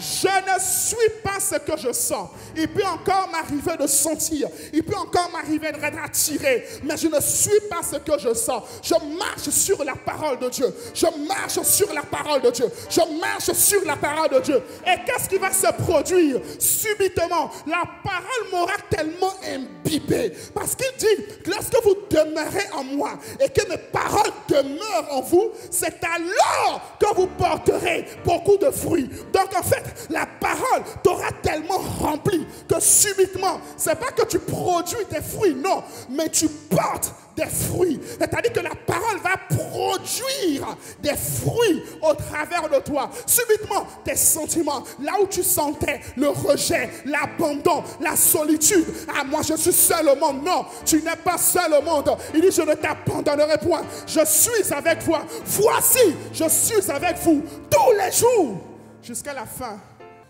Je ne suis pas ce que je sens. Il peut encore m'arriver de sentir. Il peut encore m'arriver d'être attiré. Mais je ne suis pas ce que je sens. Je marche sur la parole de Dieu. Je marche sur la parole de Dieu. Je marche sur la parole de Dieu. Et qu'est-ce qui va se produire? Subitement, la parole m'aura tellement imbibé. Parce qu'il dit, lorsque vous demeurez en moi et que mes paroles demeurent en vous, c'est alors que vous porterez beaucoup de fruits. Donc en fait, la parole t'aura tellement rempli que subitement, c'est pas que tu produis des fruits, non, mais tu portes des fruits. C'est-à-dire que la parole va produire des fruits au travers de toi. Subitement, tes sentiments, là où tu sentais le rejet, l'abandon, la solitude. Ah, moi je suis seul au monde. Non, tu n'es pas seul au monde. Il dit, je ne t'abandonnerai point. Je suis avec toi. Voici, je suis avec vous tous les jours jusqu'à la fin.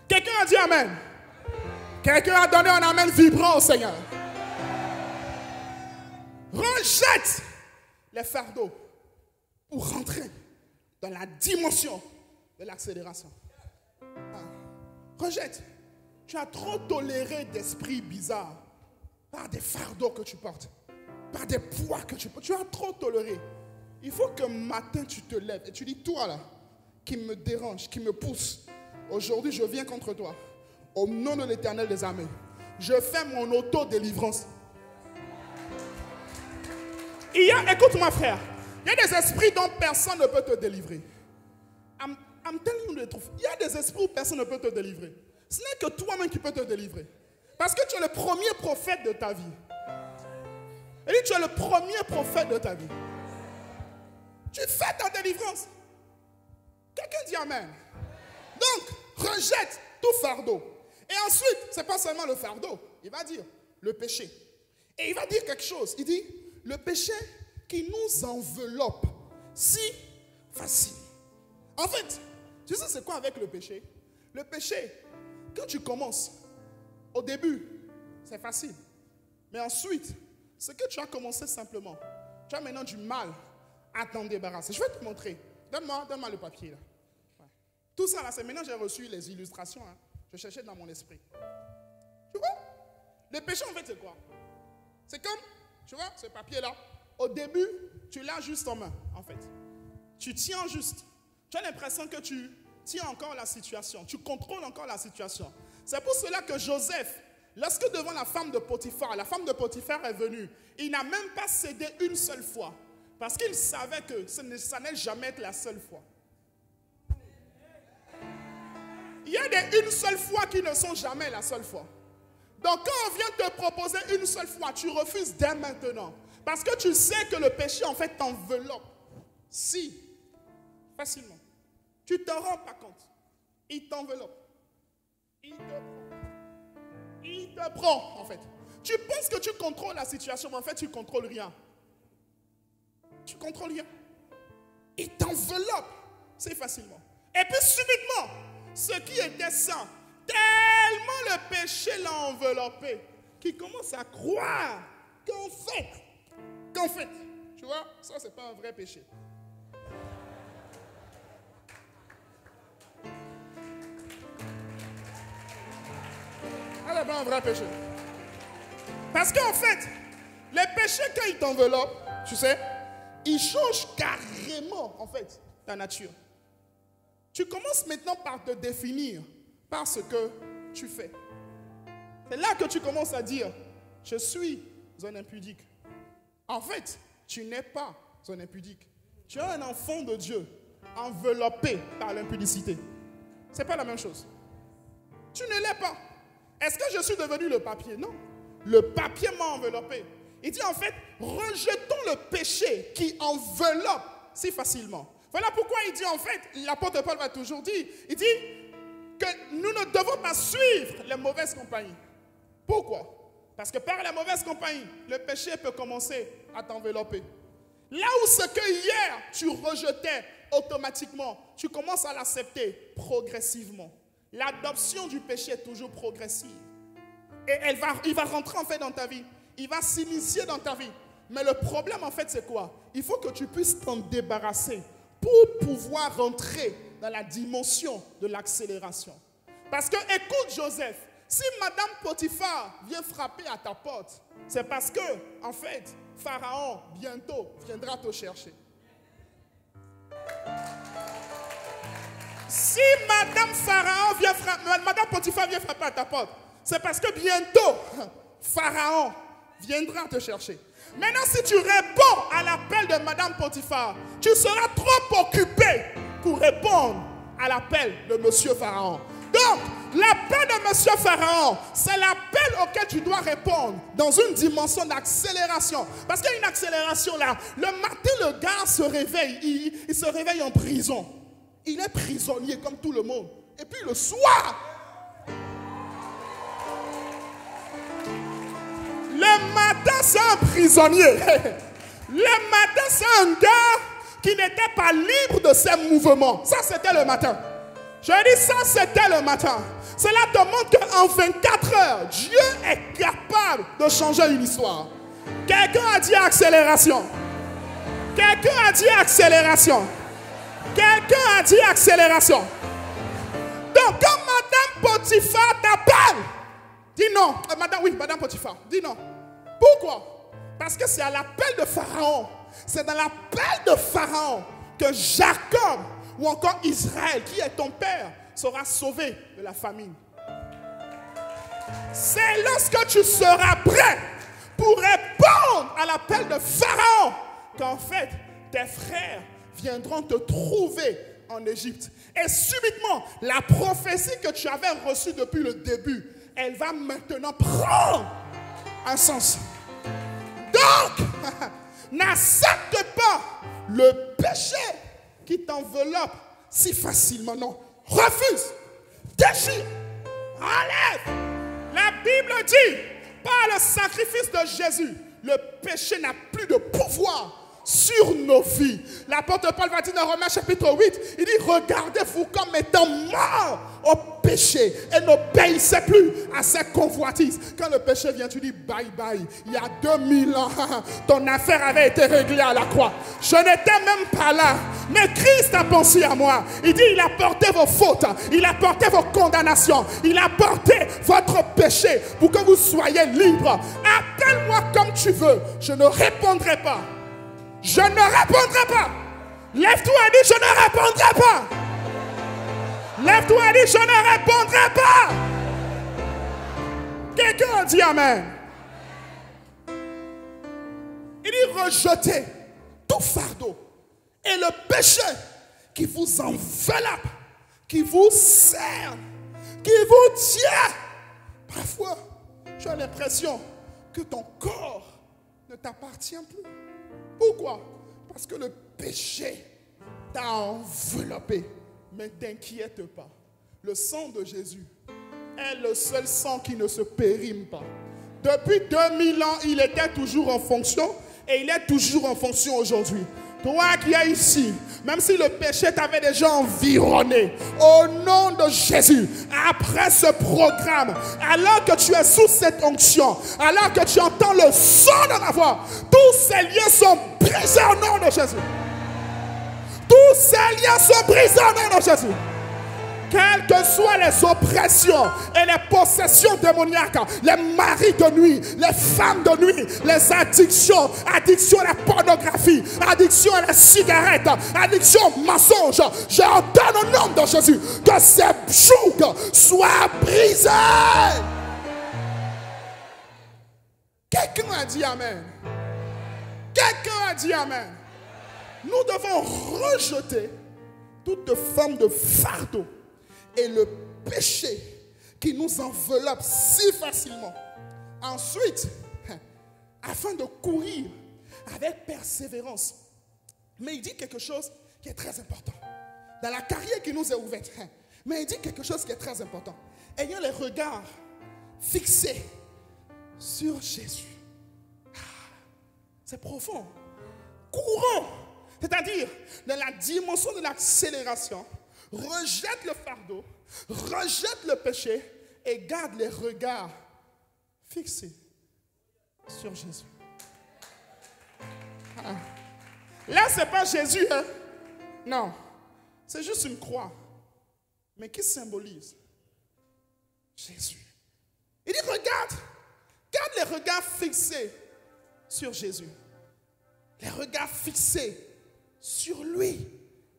Quelqu'un a dit amen. Quelqu'un a donné un amen vibrant au Seigneur. Rejette les fardeaux pour rentrer dans la dimension de l'accélération. Rejette. Tu as trop toléré d'esprits bizarres par des fardeaux que tu portes, par des poids que tu portes. Tu as trop toléré. Il faut que matin tu te lèves et tu dis, toi là, qui me dérange, qui me pousse, aujourd'hui je viens contre toi. Au nom de l'Éternel des armées, je fais mon auto-délivrance. Écoute-moi frère, il y a des esprits dont personne ne peut te délivrer. I'm telling you the truth. Il y a des esprits où personne ne peut te délivrer. Ce n'est que toi-même qui peux te délivrer. Parce que tu es le premier prophète de ta vie. Et tu es le premier prophète de ta vie. Tu fais ta délivrance. Quelqu'un dit amen. Donc, rejette tout fardeau. Et ensuite, ce n'est pas seulement le fardeau. Il va dire le péché. Et il va dire quelque chose. Il dit, le péché qui nous enveloppe si facile. En fait, tu sais c'est quoi avec le péché? Le péché, quand tu commences, au début, c'est facile. Mais ensuite, c'est que tu as commencé simplement. Tu as maintenant du mal à t'en débarrasser. Je vais te montrer. Donne-moi le papier là. Ouais. Tout ça là, c'est maintenant que j'ai reçu les illustrations. Hein. Je cherchais dans mon esprit. Tu vois? Le péché en fait c'est quoi? C'est comme, tu vois, ce papier là. Au début, tu l'as juste en main, en fait. Tu tiens juste. Tu as l'impression que tu tiens encore la situation. Tu contrôles encore la situation. C'est pour cela que Joseph, lorsque devant la femme de Potiphar est venue, il n'a même pas cédé une seule fois. Parce qu'il savait que ça n'allait jamais être la seule fois. Il y a des une seule fois qui ne sont jamais la seule fois. Donc quand on vient te proposer une seule fois, tu refuses dès maintenant. Parce que tu sais que le péché en fait t'enveloppe. Si, facilement. Tu ne te rends pas compte. Il t'enveloppe. Il te prend. Il te prend en fait. Tu penses que tu contrôles la situation, mais en fait tu ne contrôles rien. Tu ne contrôles rien. Il t'enveloppe. C'est facilement. Et puis subitement, ce qui était saint, tellement le péché l'a enveloppé, qu'il commence à croire qu'en fait, tu vois, ça c'est pas un vrai péché. Ça c'est pas un vrai péché. Parce qu'en fait, les péchés quand ils t'enveloppent, tu sais, ils changent carrément en fait ta nature. Tu commences maintenant par te définir par ce que tu fais. C'est là que tu commences à dire, je suis un impudique. En fait, Tu n'es pas un impudique. Tu es un enfant de Dieu, enveloppé par l'impudicité. Ce n'est pas la même chose. Tu ne l'es pas. Est-ce que je suis devenu le papier? Non. Le papier m'a enveloppé. Il dit en fait, rejetons le péché qui enveloppe si facilement. Voilà pourquoi il dit en fait, l'apôtre Paul va toujours dire, il dit que nous ne devons pas suivre les mauvaises compagnies. Pourquoi? Parce que par la mauvaise compagnie, le péché peut commencer à t'envelopper. Là où ce que hier tu rejetais automatiquement, tu commences à l'accepter progressivement. L'adoption du péché est toujours progressive. Et il va rentrer en fait dans ta vie. Il va s'initier dans ta vie. Mais le problème en fait c'est quoi? Il faut que tu puisses t'en débarrasser pour pouvoir rentrer dans la dimension de l'accélération. Parce que écoute Joseph, si Madame Potiphar vient frapper à ta porte, c'est parce que en fait Pharaon bientôt viendra te chercher. Si Madame Potiphar vient frapper à ta porte, c'est parce que bientôt Pharaon viendra te chercher. Maintenant, si tu réponds à l'appel de Madame Potiphar, tu seras trop occupé pour répondre à l'appel de Monsieur Pharaon. Donc, l'appel de Monsieur Pharaon, c'est l'appel auquel tu dois répondre dans une dimension d'accélération. Parce qu'il y a une accélération là. Le matin, le gars se réveille. Il se réveille en prison. Il est prisonnier comme tout le monde. Et puis le soir, le matin, c'est un prisonnier. Le matin, c'est un gars qui n'était pas libre de ses mouvements. Ça, c'était le matin. Je dis ça, c'était le matin. Cela te montre qu'en 24 heures, Dieu est capable de changer une histoire. Quelqu'un a dit accélération. Quelqu'un a dit accélération. Quelqu'un a dit accélération. Donc, quand Madame Potiphar t'appelle, dis non. Madame Potiphar, dis non. Pourquoi? Parce que c'est à l'appel de Pharaon. C'est dans l'appel de Pharaon que Jacob ou encore Israël, qui est ton père, sera sauvé de la famine. C'est lorsque tu seras prêt pour répondre à l'appel de Pharaon qu'en fait, tes frères viendront te trouver en Égypte. Et subitement, la prophétie que tu avais reçue depuis le début, elle va maintenant prendre un sens. Donc, n'accepte pas le péché qui t'enveloppe si facilement. Non, refuse, déchire, enlève. La Bible dit, par le sacrifice de Jésus, le péché n'a plus de pouvoir sur nos vies. L'apôtre Paul va dire dans Romains chapitre 8, il dit, regardez-vous comme étant morts au péché et n'obéissez plus à ses convoitises. Quand le péché vient, tu dis bye bye. Il y a 2000 ans, ton affaire avait été réglée à la croix. Je n'étais même pas là, mais Christ a pensé à moi. Il dit, il a porté vos fautes, il a porté vos condamnations, il a porté votre péché pour que vous soyez libres. Appelle-moi comme tu veux, je ne répondrai pas. Je ne répondrai pas. Lève-toi et dis, je ne répondrai pas. Lève-toi et dis, je ne répondrai pas. Quelqu'un dit amen. Il dit, rejetez tout fardeau et le péché qui vous enveloppe, qui vous cerne, qui vous tient. Parfois, tu as l'impression que ton corps ne t'appartient plus. Pourquoi? Parce que le péché t'a enveloppé. Mais t'inquiète pas. Le sang de Jésus est le seul sang qui ne se périme pas. Depuis 2000 ans, il était toujours en fonction et il est toujours en fonction aujourd'hui. Toi qui es ici, même si le péché t'avait déjà environné, au nom de Jésus, après ce programme, alors que tu es sous cette onction, alors que tu entends le son de ma voix, tous ces liens sont brisés au nom de Jésus. Tous ces liens sont brisés au nom de Jésus. Quelles que soient les oppressions et les possessions démoniaques, les maris de nuit, les femmes de nuit, les addictions, addiction à la pornographie, addiction à la cigarette, addiction au mensonge, je ordonne au nom de Jésus que ces jougs soient brisés. Quelqu'un a dit amen. Quelqu'un a dit amen. Nous devons rejeter toute forme de fardeau et le péché qui nous enveloppe si facilement. Ensuite, afin de courir avec persévérance. Mais il dit quelque chose qui est très important. Dans la carrière qui nous est ouverte. Mais il dit quelque chose qui est très important. Ayant les regards fixés sur Jésus. C'est profond. Courons. C'est-à-dire, dans la dimension de l'accélération, rejette le fardeau, rejette le péché et garde les regards fixés sur Jésus. Là, ce n'est pas Jésus, hein? Non, c'est juste une croix, mais qui symbolise Jésus. Il dit, regarde, garde les regards fixés sur Jésus. Les regards fixés sur lui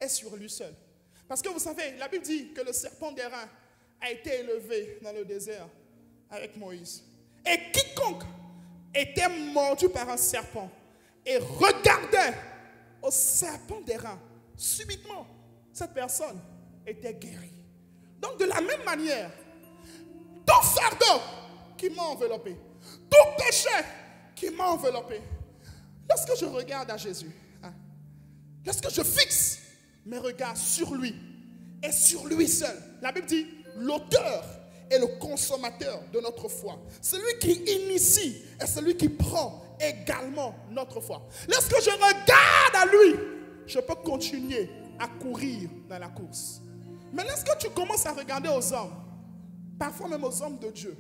et sur lui seul. Parce que vous savez, la Bible dit que le serpent d'airain a été élevé dans le désert avec Moïse. Et quiconque était mordu par un serpent et regardait au serpent d'airain, subitement, cette personne était guérie. Donc de la même manière, tout fardeau qui m'a enveloppé, tout péché qui m'a enveloppé, lorsque je regarde à Jésus, lorsque je fixe mes regards sur lui et sur lui seul, la Bible dit, l'auteur et le consommateur de notre foi, celui qui initie et celui qui prend également notre foi. Lorsque je regarde à lui, je peux continuer à courir dans la course. Mais lorsque tu commences à regarder aux hommes, parfois même aux hommes de Dieu,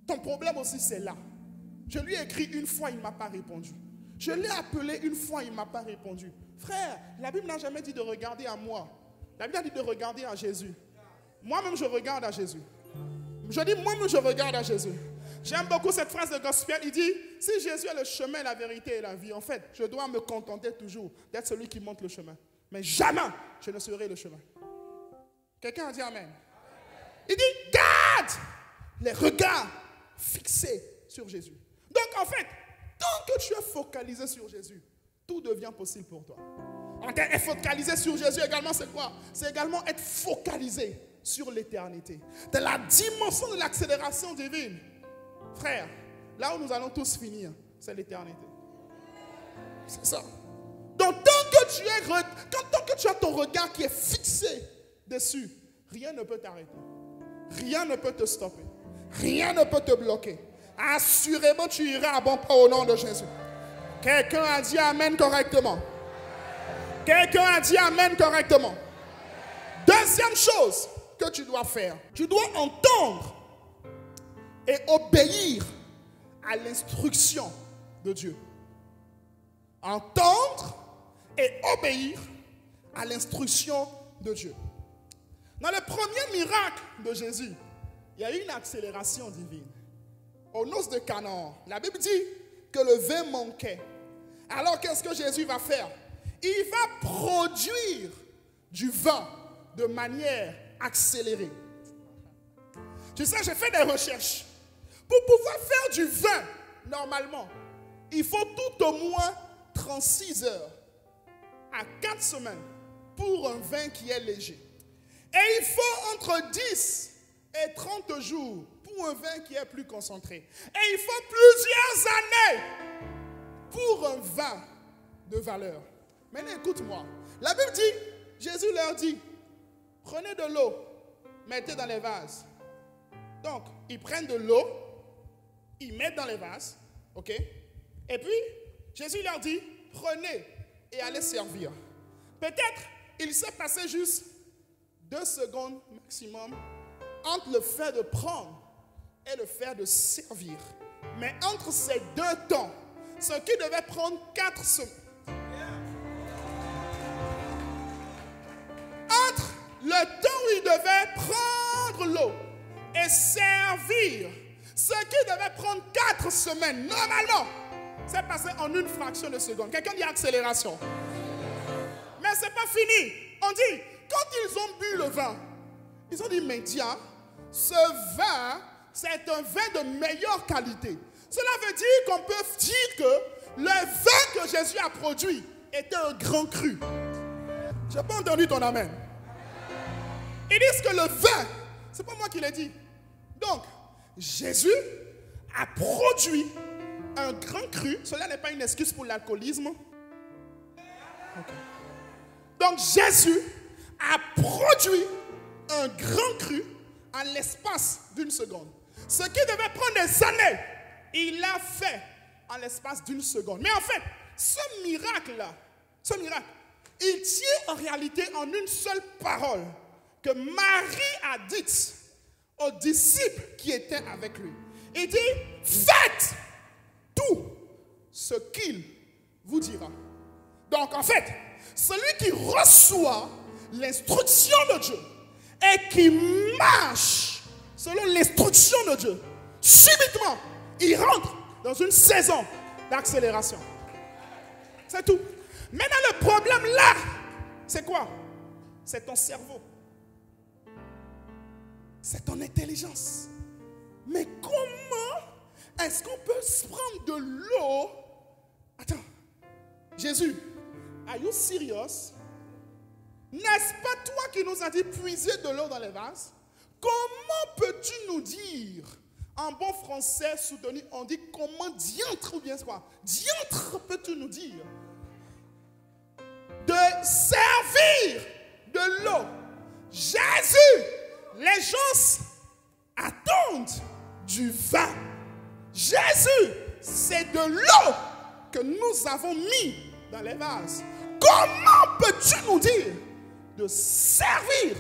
ton problème aussi c'est là. Je lui ai écrit une fois, il ne m'a pas répondu. Je l'ai appelé une fois, il ne m'a pas répondu. Frère, la Bible n'a jamais dit de regarder à moi. La Bible a dit de regarder à Jésus. Moi-même, je regarde à Jésus. Je dis, moi-même, je regarde à Jésus. J'aime beaucoup cette phrase de gospel. Il dit, si Jésus est le chemin, la vérité et la vie, en fait, je dois me contenter toujours d'être celui qui montre le chemin. Mais jamais, je ne serai le chemin. Quelqu'un a dit amen. Il dit, garde les regards fixés sur Jésus. Donc, en fait, tant que tu es focalisé sur Jésus, tout devient possible pour toi. Être focalisé sur Jésus également, c'est quoi? C'est également être focalisé sur l'éternité. De la dimension de l'accélération divine. Frère, là où nous allons tous finir, c'est l'éternité. C'est ça. Donc, tant que tu as ton regard qui est fixé dessus, rien ne peut t'arrêter. Rien ne peut te stopper. Rien ne peut te bloquer. Assurément, tu iras à bon port au nom de Jésus. Quelqu'un a dit amen correctement. Quelqu'un a dit amen correctement. Deuxième chose que tu dois faire, tu dois entendre et obéir à l'instruction de Dieu. Entendre et obéir à l'instruction de Dieu. Dans le premier miracle de Jésus, il y a eu une accélération divine. Aux noces de Canaan, la Bible dit que le vin manquait. Alors qu'est-ce que Jésus va faire? Il va produire du vin de manière accélérée. Tu sais, j'ai fait des recherches. Pour pouvoir faire du vin, normalement, il faut tout au moins 36 heures à 4 semaines pour un vin qui est léger. Et il faut entre 10 et 30 jours pour un vin qui est plus concentré. Et il faut plusieurs années pour un vin de valeur. Maintenant, écoute-moi. La Bible dit, Jésus leur dit, prenez de l'eau, mettez dans les vases. Donc, ils prennent de l'eau, ils mettent dans les vases, ok? Et puis, Jésus leur dit, prenez et allez servir. Peut-être, il s'est passé juste 2 secondes maximum entre le fait de prendre et le fait de servir. Mais entre ces deux temps, ce qui devait prendre 4 semaines, entre le temps où il devait prendre l'eau et servir, ce qui devait prendre 4 semaines, normalement, c'est passé en une fraction de seconde. Quelqu'un dit accélération. Mais ce n'est pas fini. On dit, quand ils ont bu le vin, ils ont dit, mais tiens, ce vin, c'est un vin de meilleure qualité. Cela veut dire qu'on peut dire que le vin que Jésus a produit était un grand cru. Je n'ai pas entendu ton amen. Ils disent que le vin, c'est pas moi qui l'ai dit. Donc, Jésus a produit un grand cru. Cela n'est pas une excuse pour l'alcoolisme. Okay. Donc, Jésus a produit un grand cru en l'espace d'une seconde. Ce qui devait prendre des années, il l'a fait en l'espace d'une seconde. Mais en fait, ce miracle-là, il tient en réalité en une seule parole que Marie a dite aux disciples qui étaient avec lui. Il dit, faites tout ce qu'il vous dira. Donc en fait, celui qui reçoit l'instruction de Dieu et qui marche selon l'instruction de Dieu, subitement, il rentre dans une saison d'accélération. C'est tout. Maintenant, le problème là, c'est quoi? C'est ton cerveau. C'est ton intelligence. Mais comment est-ce qu'on peut se prendre de l'eau? Attends. Jésus, are you serious? N'est-ce pas toi qui nous as dit puiser de l'eau dans les vases? Comment peux-tu nous dire, en bon français soutenu, on dit comment diantre ou bien quoi? Diantre peux-tu nous dire de servir de l'eau? Jésus, les gens attendent du vin. Jésus, c'est de l'eau que nous avons mis dans les vases. Comment peux-tu nous dire de servir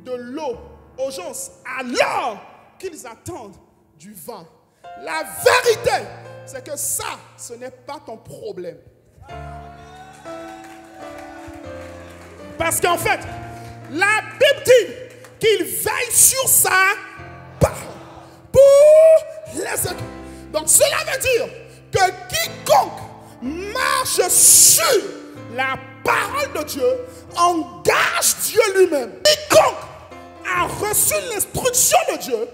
de l'eau aux gens alors qu'ils attendent du vin? La vérité, c'est que ça, ce n'est pas ton problème. Parce qu'en fait, la Bible dit qu'il veille sur sa parole pour les autres. Donc cela veut dire que quiconque marche sur la parole de Dieu engage Dieu lui-même. Quiconque a reçu l'instruction de Dieu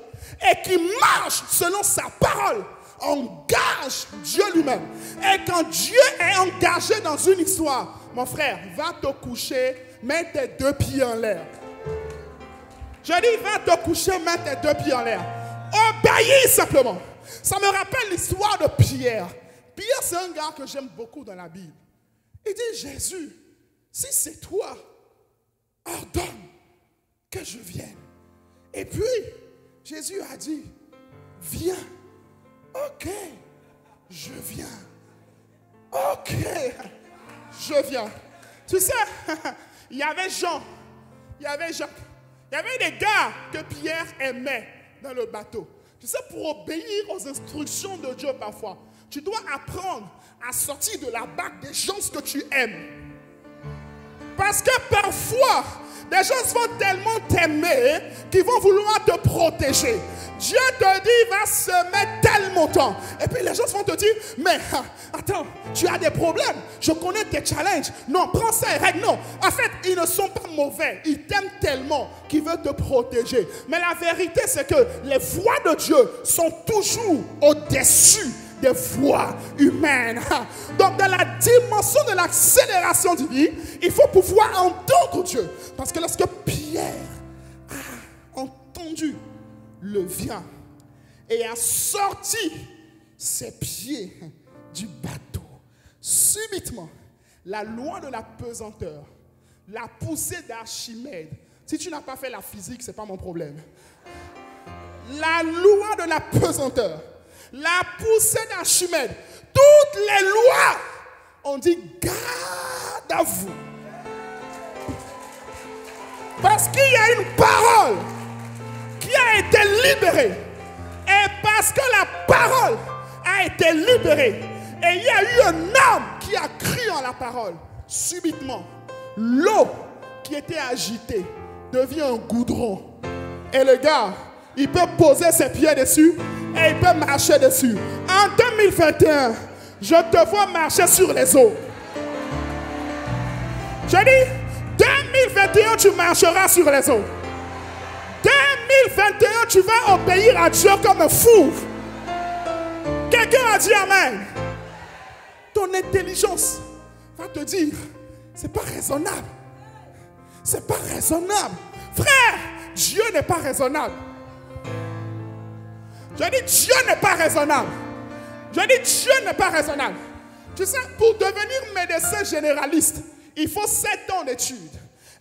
et qui marche selon sa parole engage Dieu lui-même. Et quand Dieu est engagé dans une histoire, mon frère, va te coucher, mets tes deux pieds en l'air. Je dis, va te coucher, mets tes deux pieds en l'air. Obéis simplement. Ça me rappelle l'histoire de Pierre. Pierre, c'est un gars que j'aime beaucoup dans la Bible. Il dit, Jésus, si c'est toi, ordonne que je vienne. Et puis, Jésus a dit, viens. Ok, je viens. Ok, je viens. Tu sais, il y avait Jean, il y avait Jacques, il y avait des gars que Pierre aimait dans le bateau. Tu sais, pour obéir aux instructions de Dieu parfois, tu dois apprendre à sortir de la barque des gens que tu aimes. Parce que parfois, des gens vont tellement t'aimer qu'ils vont vouloir te protéger. Dieu te dit, il va se mettre tel montant. Et puis les gens vont te dire, mais attends, tu as des problèmes. Je connais tes challenges. Non, prends ça et règle. Non, en fait, ils ne sont pas mauvais. Ils t'aiment tellement qu'ils veulent te protéger. Mais la vérité, c'est que les voies de Dieu sont toujours au-dessus des voies humaines. Donc dans la dimension de l'accélération divine, il faut pouvoir entendre Dieu. Parce que lorsque Pierre a entendu le vin et a sorti ses pieds du bateau, subitement, la loi de la pesanteur, la poussée d'Archimède, si tu n'as pas fait la physique, ce n'est pas mon problème. La loi de la pesanteur, la poussée d'Archimède, toutes les lois ont dit garde à vous. Parce qu'il y a une parole qui a été libérée. Et parce que la parole a été libérée, et il y a eu un homme qui a cru en la parole, subitement, l'eau qui était agitée devient un goudron. Et le gars, il peut poser ses pieds dessus et il peut marcher dessus. En 2021, je te vois marcher sur les eaux. Je dis, 2021, tu marcheras sur les eaux. 2021, tu vas obéir à Dieu comme un fou. Quelqu'un a dit Amen. Ton ton intelligence va te dire, c'est pas raisonnable. C'est pas raisonnable. Frère, Dieu n'est pas raisonnable. Je dis, Dieu n'est pas raisonnable. Je dis, Dieu n'est pas raisonnable. Tu sais, pour devenir médecin généraliste, il faut 7 ans d'études.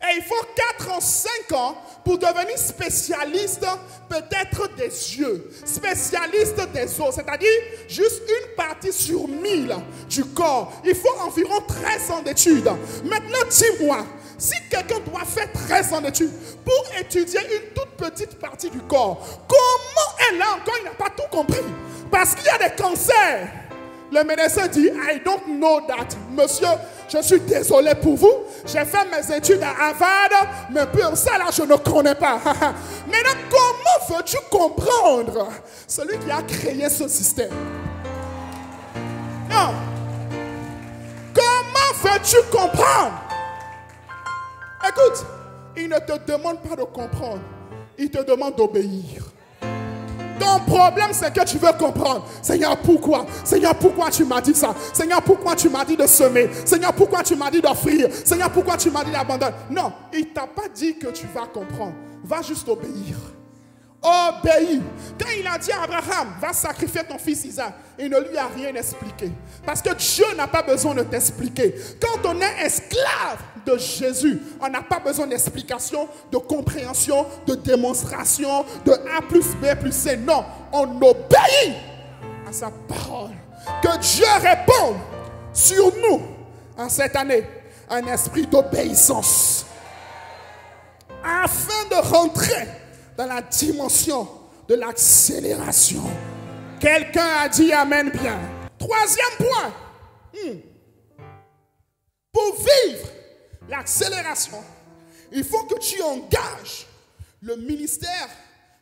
Et il faut 4 ans, 5 ans pour devenir spécialiste peut-être des yeux, spécialiste des os, c'est-à-dire juste une partie sur 1000 du corps. Il faut environ 13 ans d'études. Maintenant, dis-moi, si quelqu'un doit faire 13 ans d'études pour étudier une toute petite partie du corps, comment est là encore, il n'a pas tout compris? Parce qu'il y a des cancers. Le médecin dit, I don't know that. Monsieur, je suis désolé pour vous. J'ai fait mes études à Harvard, mais pour ça, là, je ne connais pas. Maintenant, comment veux-tu comprendre celui qui a créé ce système? Non. Comment veux-tu comprendre? Écoute, il ne te demande pas de comprendre. Il te demande d'obéir. Ton problème, c'est que tu veux comprendre. Seigneur, pourquoi? Seigneur, pourquoi tu m'as dit ça? Seigneur, pourquoi tu m'as dit de semer? Seigneur, pourquoi tu m'as dit d'offrir? Seigneur, pourquoi tu m'as dit d'abandonner? Non, il ne t'a pas dit que tu vas comprendre. Va juste obéir. Obéis. Quand il a dit à Abraham, va sacrifier ton fils Isaac, il ne lui a rien expliqué. Parce que Dieu n'a pas besoin de t'expliquer. Quand on est esclave de Jésus, on n'a pas besoin d'explication, de compréhension, de démonstration, de A plus B plus C. Non, on obéit à sa parole. Que Dieu réponde sur nous en cette année un esprit d'obéissance. Afin de rentrer dans la dimension de l'accélération. Quelqu'un a dit amen bien. Troisième point. Pour vivre l'accélération, il faut que tu engages le ministère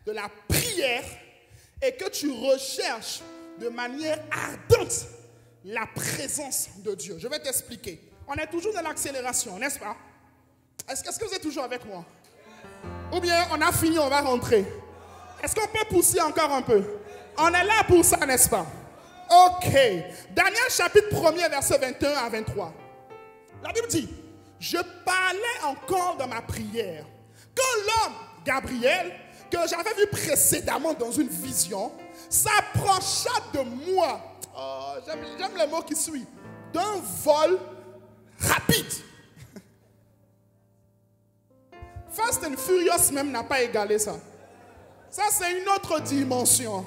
de la prière et que tu recherches de manière ardente la présence de Dieu. Je vais t'expliquer. On est toujours dans l'accélération, n'est-ce pas? Est-ce que vous êtes toujours avec moi? Ou bien on a fini, on va rentrer. Est-ce qu'on peut pousser encore un peu? On est là pour ça, n'est-ce pas? Ok. Daniel chapitre 1er, verset 21 à 23. La Bible dit, je parlais encore dans ma prière quand l'homme, Gabriel, que j'avais vu précédemment dans une vision, s'approcha de moi. Oh, j'aime le mot qui suit. D'un vol rapide. Fast and Furious même n'a pas égalé ça. Ça, c'est une autre dimension.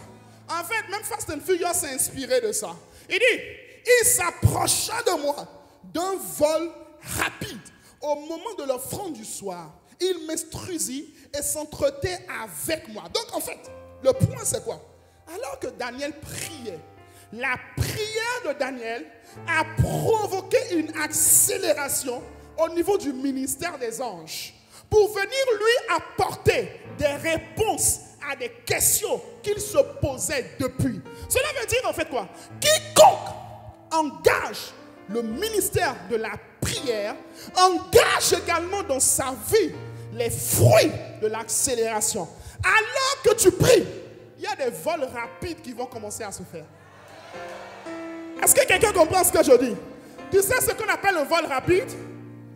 En fait, même Fast and Furious s'est inspiré de ça. Il dit, il s'approcha de moi d'un vol rapide. Au moment de l'offrande du soir, il m'instruisit et s'entretenait avec moi. Donc, en fait, le point, c'est quoi? Alors que Daniel priait, la prière de Daniel a provoqué une accélération au niveau du ministère des anges pour venir lui apporter des réponses à des questions qu'il se posait depuis. Cela veut dire en fait quoi? Quiconque engage le ministère de la prière engage également dans sa vie les fruits de l'accélération. Alors que tu pries, il y a des vols rapides qui vont commencer à se faire. Est-ce que quelqu'un comprend ce que je dis? Tu sais ce qu'on appelle un vol rapide?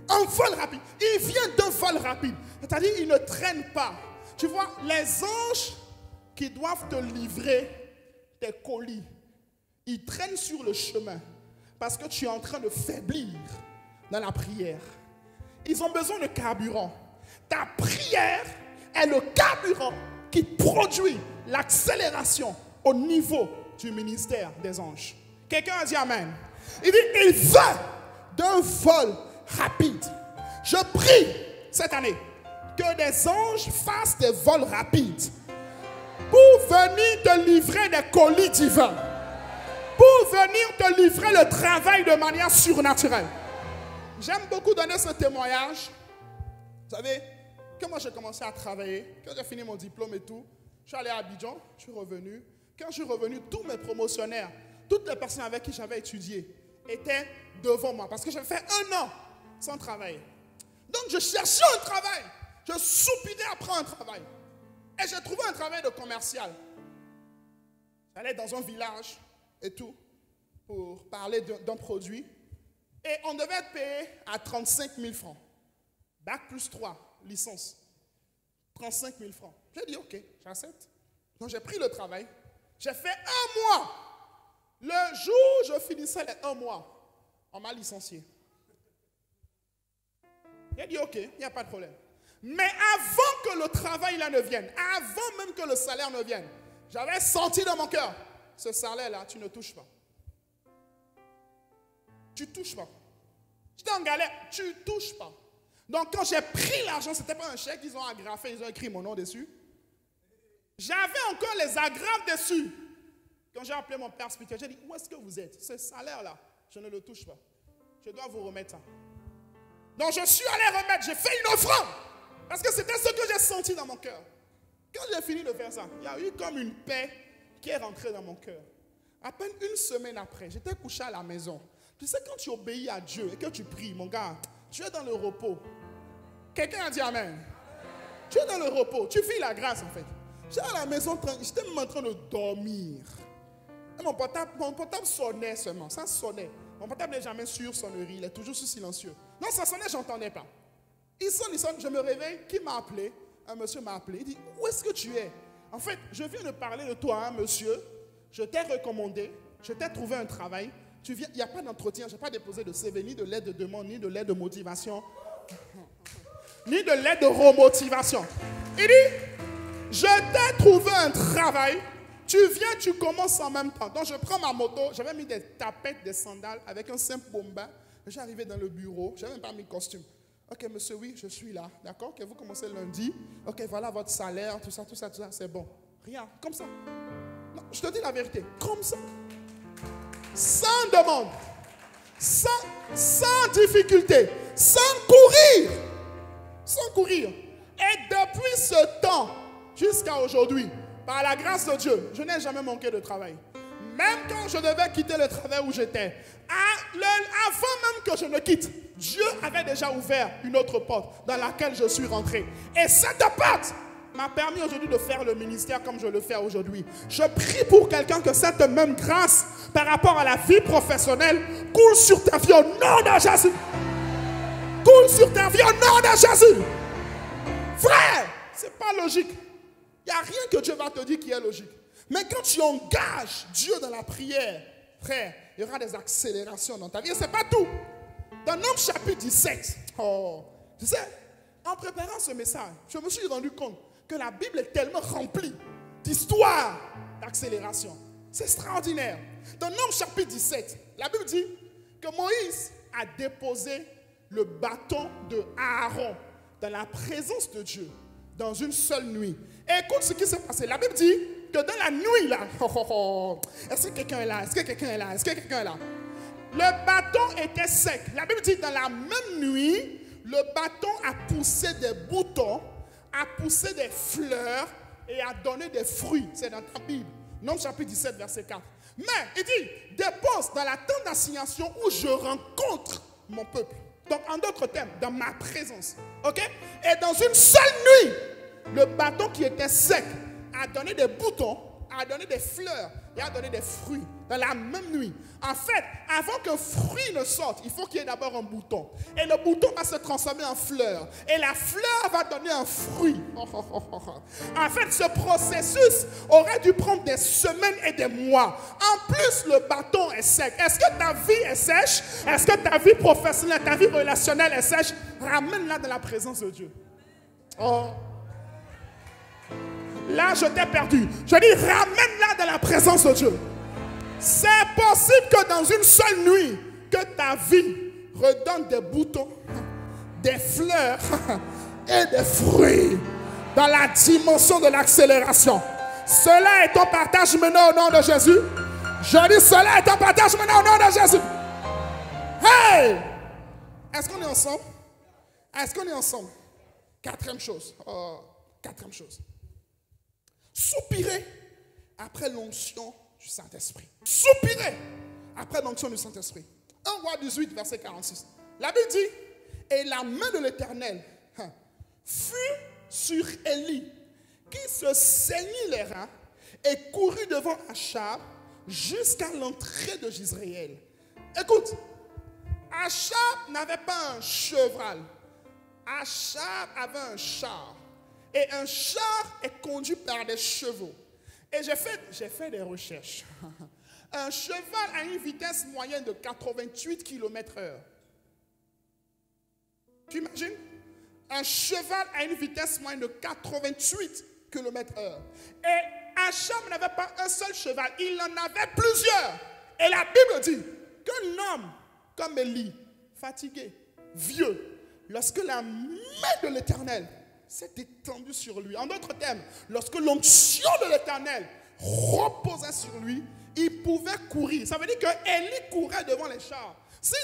Un vol rapide. Il vient d'un vol rapide. C'est-à-dire il ne traîne pas. Tu vois, les anges qui doivent te livrer tes colis, ils traînent sur le chemin parce que tu es en train de faiblir dans la prière. Ils ont besoin de carburant. Ta prière est le carburant qui produit l'accélération au niveau du ministère des anges. Quelqu'un a dit amen. Il dit, il va d'un vol rapide. Je prie cette année que des anges fassent des vols rapides pour venir te livrer des colis divins, pour venir te livrer le travail de manière surnaturelle. J'aime beaucoup donner ce témoignage. Vous savez, quand moi j'ai commencé à travailler, quand j'ai fini mon diplôme et tout, je suis allé à Abidjan, je suis revenu. Quand je suis revenu, tous mes promotionnaires, toutes les personnes avec qui j'avais étudié étaient devant moi parce que j'avais fait 1 an sans travail. Donc je cherchais un travail. Je soupirais après un travail. Et j'ai trouvé un travail de commercial. J'allais dans un village et tout. pour parler d'un produit. Et on devait être payé à 35 000 francs. Bac plus 3, licence. 35 000 francs. J'ai dit, ok, j'accepte. Donc j'ai pris le travail. J'ai fait 1 mois. Le jour où je finissais les 1 mois, on m'a licencié. J'ai dit, ok, il n'y a pas de problème. Mais avant que le travail là ne vienne, avant même que le salaire ne vienne, j'avais senti dans mon cœur, ce salaire-là, tu ne touches pas. Tu ne touches pas. J'étais en galère, tu ne touches pas. Donc quand j'ai pris l'argent, ce n'était pas un chèque, ils ont agrafé, ils ont écrit mon nom dessus. J'avais encore les agrafes dessus. Quand j'ai appelé mon père spirituel, j'ai dit, où est-ce que vous êtes? Ce salaire-là, je ne le touche pas. Je dois vous remettre ça. Donc je suis allé remettre, j'ai fait une offrande. Parce que c'était ce que j'ai senti dans mon cœur. Quand j'ai fini de faire ça, il y a eu comme une paix qui est rentrée dans mon cœur. À peine une semaine après, j'étais couché à la maison. Tu sais, quand tu obéis à Dieu et que tu pries, mon gars, tu es dans le repos. Quelqu'un a dit amen. Tu es dans le repos, tu vis la grâce en fait. J'étais à la maison, j'étais même en train de dormir. Et mon portable sonnait seulement, ça sonnait. Mon portable n'est jamais sur sonnerie, il est toujours sur silencieux. Non, ça sonnait, je n'entendais pas. Il sonne, je me réveille, qui m'a appelé? Un monsieur m'a appelé, il dit, où est-ce que tu es? En fait, je viens de parler de toi, hein, monsieur. Je t'ai recommandé, je t'ai trouvé un travail. Tu viens, il n'y a pas d'entretien, je n'ai pas déposé de CV, ni de lettre de demande, ni de lettre de motivation, ni de lettre de remotivation. Il dit, je t'ai trouvé un travail, tu viens, tu commences en même temps. Donc je prends ma moto, j'avais mis des tapettes, des sandales avec un simple bomba. J'ai arrivé dans le bureau, je n'avais même pas mis de costume. Ok, monsieur, oui, je suis là, d'accord? Ok, vous commencez lundi. Ok, voilà votre salaire, tout ça, c'est bon. Rien, comme ça. Non, je te dis la vérité, comme ça. Sans demande, sans difficulté, sans courir. Sans courir. Et depuis ce temps, jusqu'à aujourd'hui, par la grâce de Dieu, je n'ai jamais manqué de travail. Même quand je devais quitter le travail où j'étais, avant même que je ne quitte, Dieu avait déjà ouvert une autre porte dans laquelle je suis rentré. Et cette porte m'a permis aujourd'hui de faire le ministère comme je le fais aujourd'hui. Je prie pour quelqu'un que cette même grâce par rapport à la vie professionnelle coule sur ta vie au nom de Jésus. Coule sur ta vie au nom de Jésus. Frère, ce n'est pas logique. Il n'y a rien que Dieu va te dire qui est logique. Mais quand tu engages Dieu dans la prière, frère, il y aura des accélérations dans ta vie. Et ce n'est pas tout. Dans Nombre chapitre 17, tu sais, en préparant ce message, je me suis rendu compte que la Bible est tellement remplie d'histoires d'accélération. C'est extraordinaire. Dans Nombre chapitre 17, la Bible dit que Moïse a déposé le bâton de Aaron dans la présence de Dieu dans une seule nuit. Et écoute ce qui s'est passé. La Bible dit que dans la nuit là, est-ce que quelqu'un est là? Est-ce que quelqu'un est là? Est-ce que quelqu'un est là? Le bâton était sec. La Bible dit dans la même nuit, le bâton a poussé des boutons, a poussé des fleurs et a donné des fruits. C'est dans ta Bible. Nombre chapitre 17, verset 4. Mais il dit, dépose dans la tente d'assignation où je rencontre mon peuple. Donc en d'autres termes, dans ma présence. Ok? Et dans une seule nuit, le bâton qui était sec a donné des boutons, a donné des fleurs et a donné des fruits dans la même nuit. En fait, avant qu'un fruit ne sorte, il faut qu'il y ait d'abord un bouton. Et le bouton va se transformer en fleur. Et la fleur va donner un fruit. En fait, ce processus aurait dû prendre des semaines et des mois. En plus, le bâton est sec. Est-ce que ta vie est sèche? Est-ce que ta vie professionnelle, ta vie relationnelle est sèche? Ramène-la dans la présence de Dieu. Oh. Là, je t'ai perdu. Je dis, ramène-la dans la présence de Dieu. C'est possible que dans une seule nuit, que ta vie redonne des boutons, des fleurs et des fruits dans la dimension de l'accélération. Cela est ton partage maintenant au nom de Jésus. Je dis, cela est ton partage maintenant au nom de Jésus. Hey! Est-ce qu'on est ensemble? Est-ce qu'on est ensemble? Quatrième chose. Quatrième chose. Soupirer après l'onction du Saint-Esprit. Soupirer après l'onction du Saint-Esprit. 1 Roi 18, verset 46. La Bible dit, et la main de l'Éternel fut sur Élie, qui se saignit les reins et courut devant Achab jusqu'à l'entrée de Jezreel. Écoute, Achab n'avait pas un cheval. Achab avait un char. Et un char est conduit par des chevaux. Et j'ai fait des recherches. Un cheval a une vitesse moyenne de 88 km/h. Tu imagines? Un cheval a une vitesse moyenne de 88 km/h. Et Achab n'avait pas un seul cheval, il en avait plusieurs. Et la Bible dit qu'un homme comme Élie, fatigué, vieux, lorsque la main de l'Éternel s'est étendue sur lui, en d'autres termes, lorsque l'onction de l'Éternel reposait sur lui, il pouvait courir. Ça veut dire que Élie courait devant les chars. Si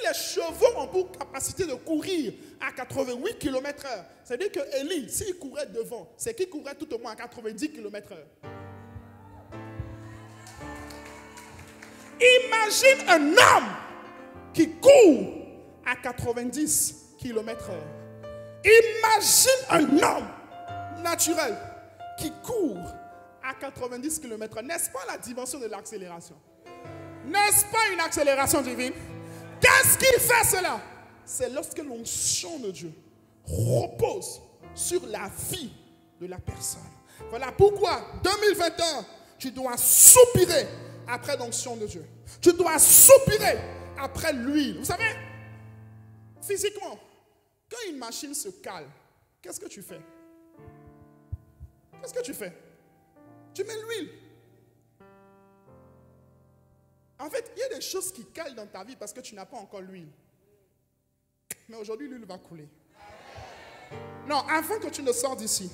les chevaux ont pour capacité de courir à 88 km/h, ça veut dire que Élie, s'il courait devant, c'est qu'il courait tout au moins à 90 km/h. Imagine un homme qui court à 90 km/h. Imagine un homme naturel qui court à 90 km/h. N'est-ce pas la dimension de l'accélération? N'est-ce pas une accélération divine? Qu'est-ce qui fait cela? C'est lorsque l'onction de Dieu repose sur la vie de la personne. Voilà pourquoi 2021, tu dois soupirer après l'onction de Dieu. Tu dois soupirer après l'huile. Vous savez, physiquement, quand une machine se cale, qu'est-ce que tu fais? Qu'est-ce que tu fais? Tu mets l'huile. En fait, il y a des choses qui calent dans ta vie parce que tu n'as pas encore l'huile. Mais aujourd'hui, l'huile va couler. Non, avant que tu ne sors d'ici,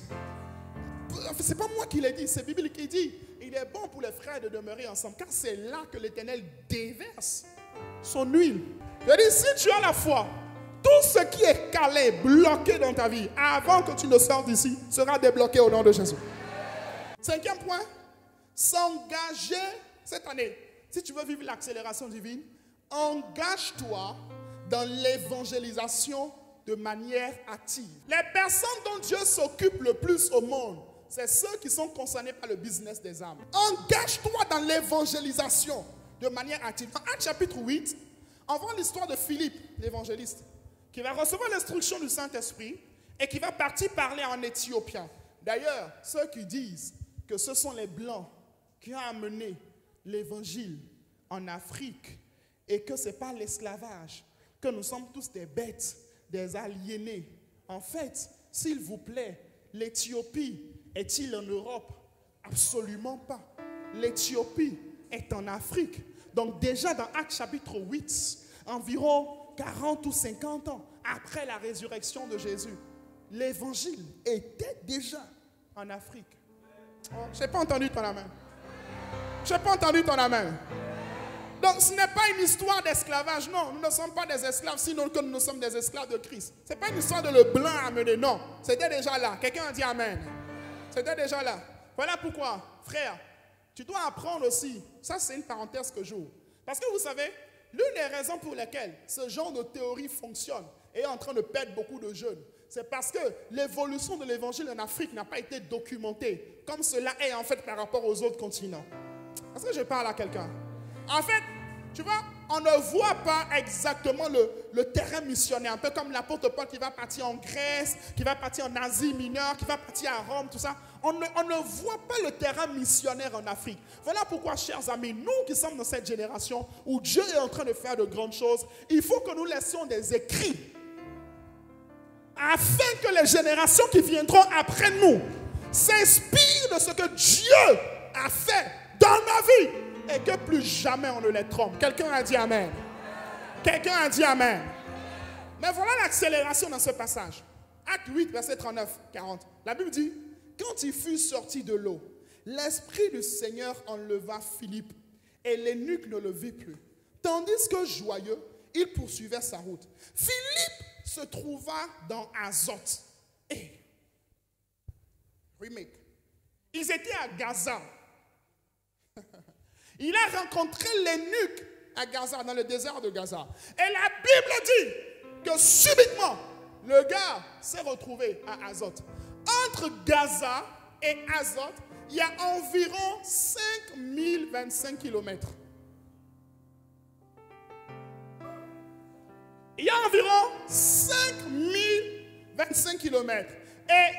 ce n'est pas moi qui l'ai dit, c'est la Bible qui dit, il est bon pour les frères de demeurer ensemble, car c'est là que l'Éternel déverse son huile. Je dis, si tu as la foi, tout ce qui est calé, bloqué dans ta vie, avant que tu ne sors d'ici, sera débloqué au nom de Jésus. 5e point, s'engager cette année. Si tu veux vivre l'accélération divine, engage-toi dans l'évangélisation de manière active. Les personnes dont Dieu s'occupe le plus au monde, c'est ceux qui sont concernés par le business des âmes. Engage-toi dans l'évangélisation de manière active. Dans Actes chapitre 8, on voit l'histoire de Philippe, l'évangéliste, qui va recevoir l'instruction du Saint-Esprit et qui va partir parler en éthiopien. D'ailleurs, ceux qui disent que ce sont les Blancs qui ont amené l'évangile en Afrique et que ce n'est pas l'esclavage, que nous sommes tous des bêtes, des aliénés. En fait, s'il vous plaît, l'Éthiopie est-il en Europe? Absolument pas. L'Éthiopie est en Afrique. Donc déjà dans Actes chapitre 8, environ 40 ou 50 ans après la résurrection de Jésus, l'évangile était déjà en Afrique. Oh, je n'ai pas entendu ton amen. Je n'ai pas entendu ton amen. Donc ce n'est pas une histoire d'esclavage. Non, nous ne sommes pas des esclaves, sinon que nous sommes des esclaves de Christ. Ce n'est pas une histoire de le blanc amener. Non, c'était déjà là. Quelqu'un a dit amen. C'était déjà là. Voilà pourquoi, frère, tu dois apprendre aussi. Ça, c'est une parenthèse que j'ouvre. Parce que vous savez, l'une des raisons pour lesquelles ce genre de théorie fonctionne et est en train de perdre beaucoup de jeunes, c'est parce que l'évolution de l'évangile en Afrique n'a pas été documentée comme cela est en fait par rapport aux autres continents. Est-ce que je parle à quelqu'un? En fait, tu vois, on ne voit pas exactement le terrain missionnaire, un peu comme l'apôtre Paul qui va partir en Grèce, qui va partir en Asie mineure, qui va partir à Rome, tout ça. On ne voit pas le terrain missionnaire en Afrique. Voilà pourquoi, chers amis, nous qui sommes dans cette génération où Dieu est en train de faire de grandes choses, il faut que nous laissions des écrits afin que les générations qui viendront après nous s'inspirent de ce que Dieu a fait dans nos vies et que plus jamais on ne les trompe. Quelqu'un a dit amen. Quelqu'un a dit amen. Mais voilà l'accélération dans ce passage. Acte 8, verset 39-40. La Bible dit, quand il fut sorti de l'eau, l'Esprit du Seigneur enleva Philippe et l'eunuque ne le vit plus. Tandis que joyeux, il poursuivait sa route. Philippe se trouva dans Azote. Et, remake, ils étaient à Gaza. Il a rencontré l'eunuque à Gaza, dans le désert de Gaza. Et la Bible dit que subitement, le gars s'est retrouvé à Azote. Entre Gaza et Azote, il y a environ 5025 km. Il y a environ 5025 km. Et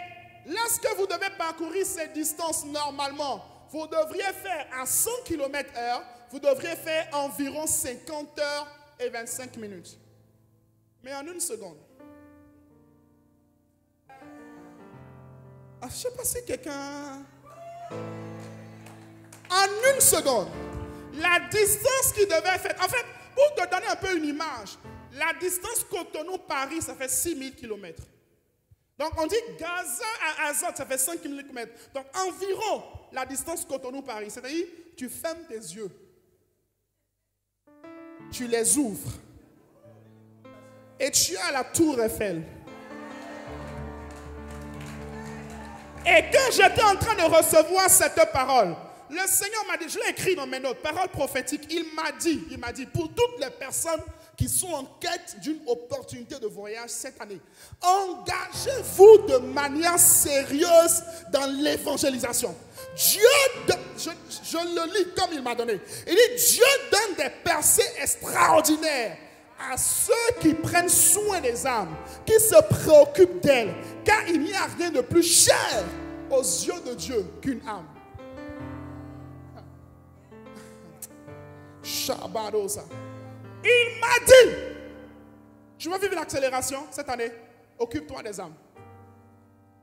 lorsque vous devez parcourir ces distances normalement, vous devriez faire à 100 km/h, vous devriez faire environ 50 heures et 25 minutes. Mais en une seconde. Je ne sais pas si quelqu'un... En une seconde, la distance qui devait faire... En fait, pour te donner un peu une image, la distance Cotonou-Paris, ça fait 6000 km. Donc on dit Gaza à Azote, ça fait 5000 km. Donc environ la distance Cotonou-Paris. C'est-à-dire, tu fermes tes yeux. Tu les ouvres. Et tu es à la Tour Eiffel. Et quand j'étais en train de recevoir cette parole, le Seigneur m'a dit, je l'ai écrit dans mes notes, parole prophétique, il m'a dit, pour toutes les personnes qui sont en quête d'une opportunité de voyage cette année, engagez-vous de manière sérieuse dans l'évangélisation. Dieu, je le lis comme il m'a donné, il dit, Dieu donne des percées extraordinaires à ceux qui prennent soin des âmes, qui se préoccupent d'elles, car il n'y a rien de plus cher aux yeux de Dieu qu'une âme. Il m'a dit, je veux vivre l'accélération cette année, occupe-toi des âmes.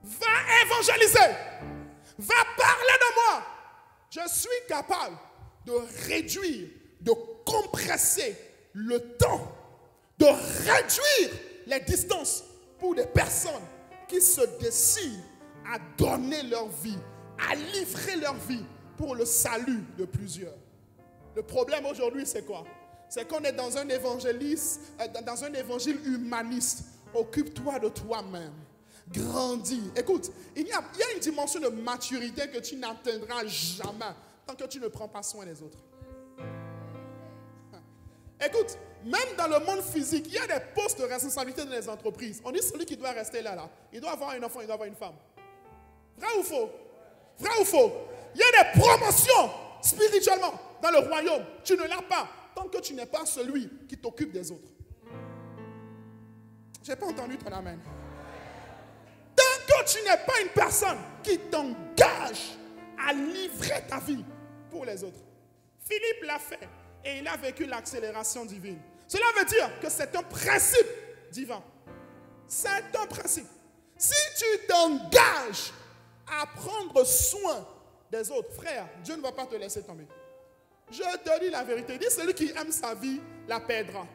Va évangéliser, va parler de moi. Je suis capable de réduire, de compresser le temps, de réduire les distances pour des personnes qui se décident à donner leur vie, à livrer leur vie pour le salut de plusieurs. Le problème aujourd'hui, c'est quoi? C'est qu'on est dans un évangile humaniste. Occupe-toi de toi-même. Grandis. Écoute, il y a une dimension de maturité que tu n'atteindras jamais tant que tu ne prends pas soin des autres. Écoute, même dans le monde physique, il y a des postes de responsabilité dans les entreprises. On dit celui qui doit rester là. Il doit avoir un enfant, il doit avoir une femme. Vrai ou faux? Vrai ou faux? Il y a des promotions spirituellement dans le royaume. Tu ne l'as pas tant que tu n'es pas celui qui t'occupe des autres. Je n'ai pas entendu ton amen. Tant que tu n'es pas une personne qui t'engage à livrer ta vie pour les autres. Philippe l'a fait et il a vécu l'accélération divine. Cela veut dire que c'est un principe divin. C'est un principe. Si tu t'engages à prendre soin des autres, frère, Dieu ne va pas te laisser tomber. Je te dis la vérité. Dis, celui qui aime sa vie la perdra.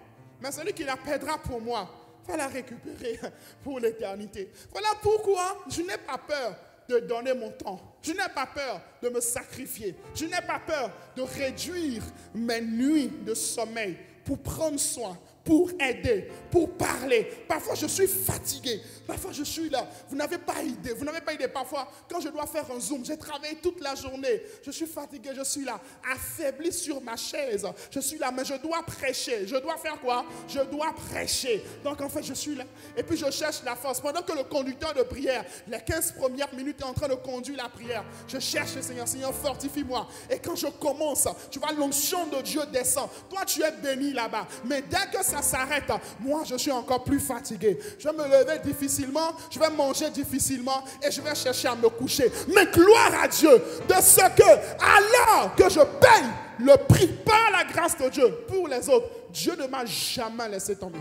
Mais celui qui la perdra pour moi va la récupérer pour l'éternité. Voilà pourquoi je n'ai pas peur de donner mon temps. Je n'ai pas peur de me sacrifier. Je n'ai pas peur de réduire mes nuits de sommeil pour prendre soin, pour aider, pour parler. Parfois, je suis fatigué. Parfois, je suis là. Vous n'avez pas idée. Vous n'avez pas idée. Parfois, quand je dois faire un Zoom, j'ai travaillé toute la journée. Je suis fatigué. Je suis là, affaibli sur ma chaise. Je suis là, mais je dois prêcher. Je dois faire quoi? Je dois prêcher. Donc, en fait, je suis là. Et puis, je cherche la force. Pendant que le conducteur de prière, les 15 premières minutes, est en train de conduire la prière, je cherche le Seigneur. Seigneur, fortifie-moi. Et quand je commence, tu vois, l'onction de Dieu descend. Toi, tu es béni là-bas. Mais dès que ça s'arrête, moi je suis encore plus fatigué. Je vais me lever difficilement, je vais manger difficilement et je vais chercher à me coucher. Mais gloire à Dieu de ce que, alors que je paye le prix par la grâce de Dieu pour les autres, Dieu ne m'a jamais laissé tomber.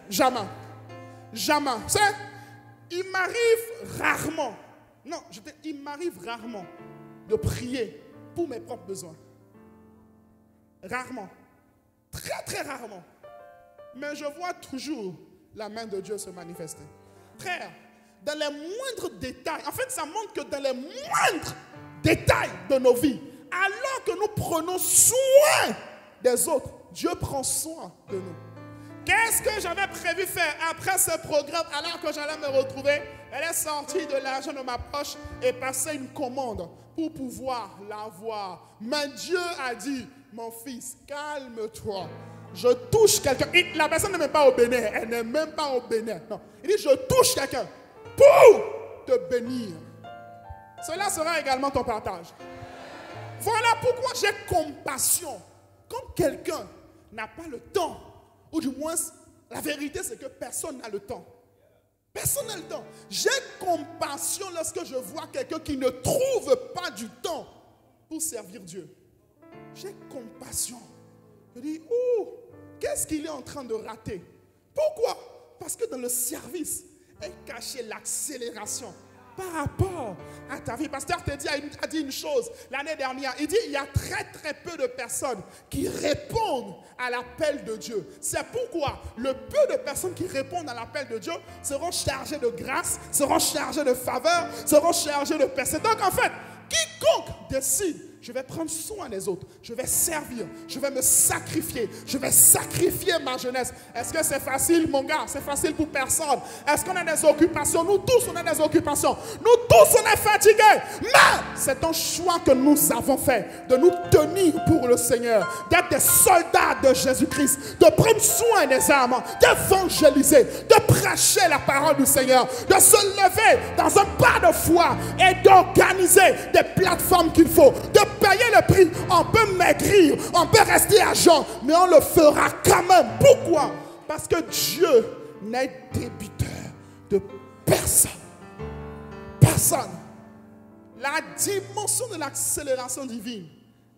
Jamais. Jamais. Tu sais, il m'arrive rarement, il m'arrive rarement de prier pour mes propres besoins. Rarement. Très, très rarement. Mais je vois toujours la main de Dieu se manifester. Frère, dans les moindres détails, en fait, ça montre que dans les moindres détails de nos vies, alors que nous prenons soin des autres, Dieu prend soin de nous. Qu'est-ce que j'avais prévu faire après ce programme, alors que j'allais me retrouver? Elle est sortie de l'argent de ma poche et passait une commande pour pouvoir l'avoir. Mais Dieu a dit, mon fils, calme-toi. Je touche quelqu'un. La personne n'est même pas au Bénin. Elle n'est même pas au Bénin. Non. Il dit, je touche quelqu'un pour te bénir. Cela sera également ton partage. Voilà pourquoi j'ai compassion. Quand quelqu'un n'a pas le temps, ou du moins, la vérité c'est que personne n'a le temps. Personne n'a le temps. J'ai compassion lorsque je vois quelqu'un qui ne trouve pas du temps pour servir Dieu. J'ai compassion. Je dis, qu'est-ce qu'il est en train de rater? Pourquoi? Parce que dans le service est cachée l'accélération par rapport à ta vie. Pasteur Teddy a dit une chose l'année dernière. Il dit, il y a très peu de personnes qui répondent à l'appel de Dieu. C'est pourquoi le peu de personnes qui répondent à l'appel de Dieu seront chargées de grâce, seront chargées de faveur, seront chargées de percée. Donc en fait, quiconque décide, je vais prendre soin des autres, je vais servir, je vais me sacrifier, je vais sacrifier ma jeunesse. Est-ce que c'est facile, mon gars? C'est facile pour personne. Est-ce qu'on a des occupations? Nous tous, on a des occupations. Nous tous, on est fatigués. Mais c'est un choix que nous avons fait de nous tenir pour le Seigneur, d'être des soldats de Jésus-Christ, de prendre soin des âmes, d'évangéliser, de prêcher la parole du Seigneur, de se lever dans un pas de foi et d'organiser des plateformes qu'il faut, de payer le prix. On peut maigrir, on peut rester à jeun, mais on le fera quand même. Pourquoi? Parce que Dieu n'est débiteur de personne. Personne. La dimension de l'accélération divine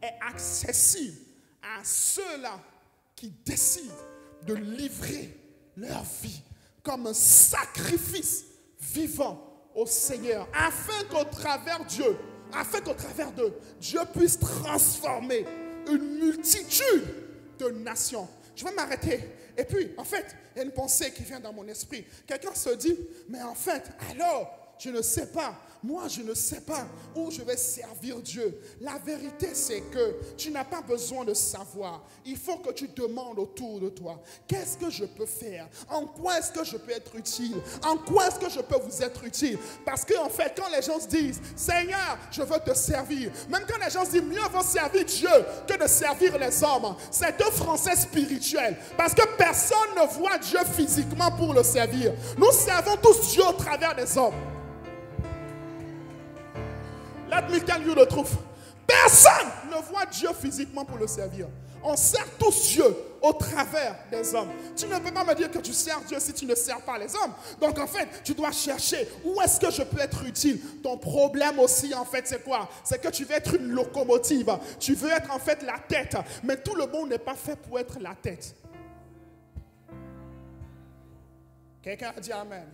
est accessible à ceux-là qui décident de livrer leur vie comme un sacrifice vivant au Seigneur, afin qu'au travers d'eux, Dieu puisse transformer une multitude de nations. Je vais m'arrêter. Et puis, en fait, il y a une pensée qui vient dans mon esprit. Quelqu'un se dit, mais en fait, alors, je ne sais pas. Moi, je ne sais pas où je vais servir Dieu. La vérité, c'est que tu n'as pas besoin de savoir. Il faut que tu demandes autour de toi. Qu'est-ce que je peux faire? En quoi est-ce que je peux être utile? En quoi est-ce que je peux vous être utile? Parce qu'en fait, quand les gens se disent, Seigneur, je veux te servir. Même quand les gens se disent, mieux vaut servir Dieu que de servir les hommes. C'est un français spirituel. Parce que personne ne voit Dieu physiquement pour le servir. Nous servons tous Dieu au travers des hommes. Let me tell you the truth. Personne ne voit Dieu physiquement pour le servir. On sert tous Dieu au travers des hommes. Tu ne peux pas me dire que tu sers Dieu si tu ne sers pas les hommes. Donc en fait, tu dois chercher où est-ce que je peux être utile. Ton problème aussi en fait c'est quoi? C'est que tu veux être une locomotive. Tu veux être en fait la tête. Mais tout le monde n'est pas fait pour être la tête. Quelqu'un a dit amen.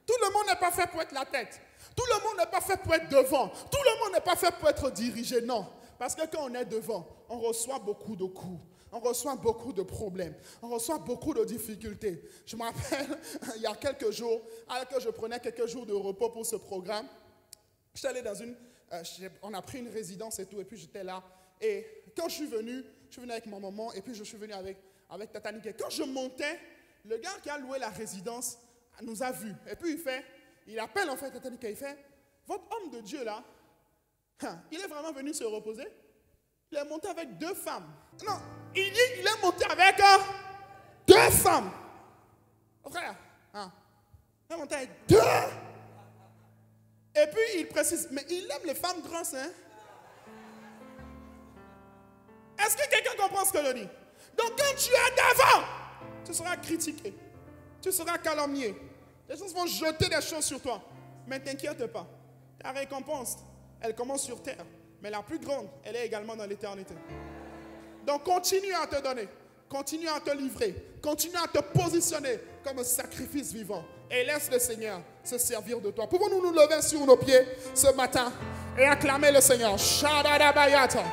Tout le monde n'est pas fait pour être la tête. Tout le monde n'est pas fait pour être devant. Tout le monde n'est pas fait pour être dirigé. Non. Parce que quand on est devant, on reçoit beaucoup de coups. On reçoit beaucoup de problèmes. On reçoit beaucoup de difficultés. Je me rappelle, il y a quelques jours, alors que je prenais quelques jours de repos pour ce programme, j'étais allé dans on a pris une résidence et tout, et puis j'étais là. Et quand je suis venu avec ma maman, et puis je suis venu avec Tata Niké. Quand je montais, le gars qui a loué la résidence nous a vus. Et puis il appelle en fait Tata Niké, il fait, votre homme de Dieu là, il est vraiment venu se reposer. Il est monté avec 2 femmes. Non, il est monté avec 2 femmes. Frère, il est monté avec 2. Et puis il précise, mais il aime les femmes grosses, hein? Est-ce que quelqu'un comprend ce que je dis? Donc quand tu es devant, tu seras critiqué, tu seras calomnié. Les gens vont jeter des choses sur toi. Mais t'inquiète pas, ta récompense, elle commence sur terre. Mais la plus grande, elle est également dans l'éternité. Donc continue à te donner, continue à te livrer, continue à te positionner comme un sacrifice vivant. Et laisse le Seigneur se servir de toi. Pouvons-nous nous lever sur nos pieds ce matin et acclamer le Seigneur? Shadadabayata.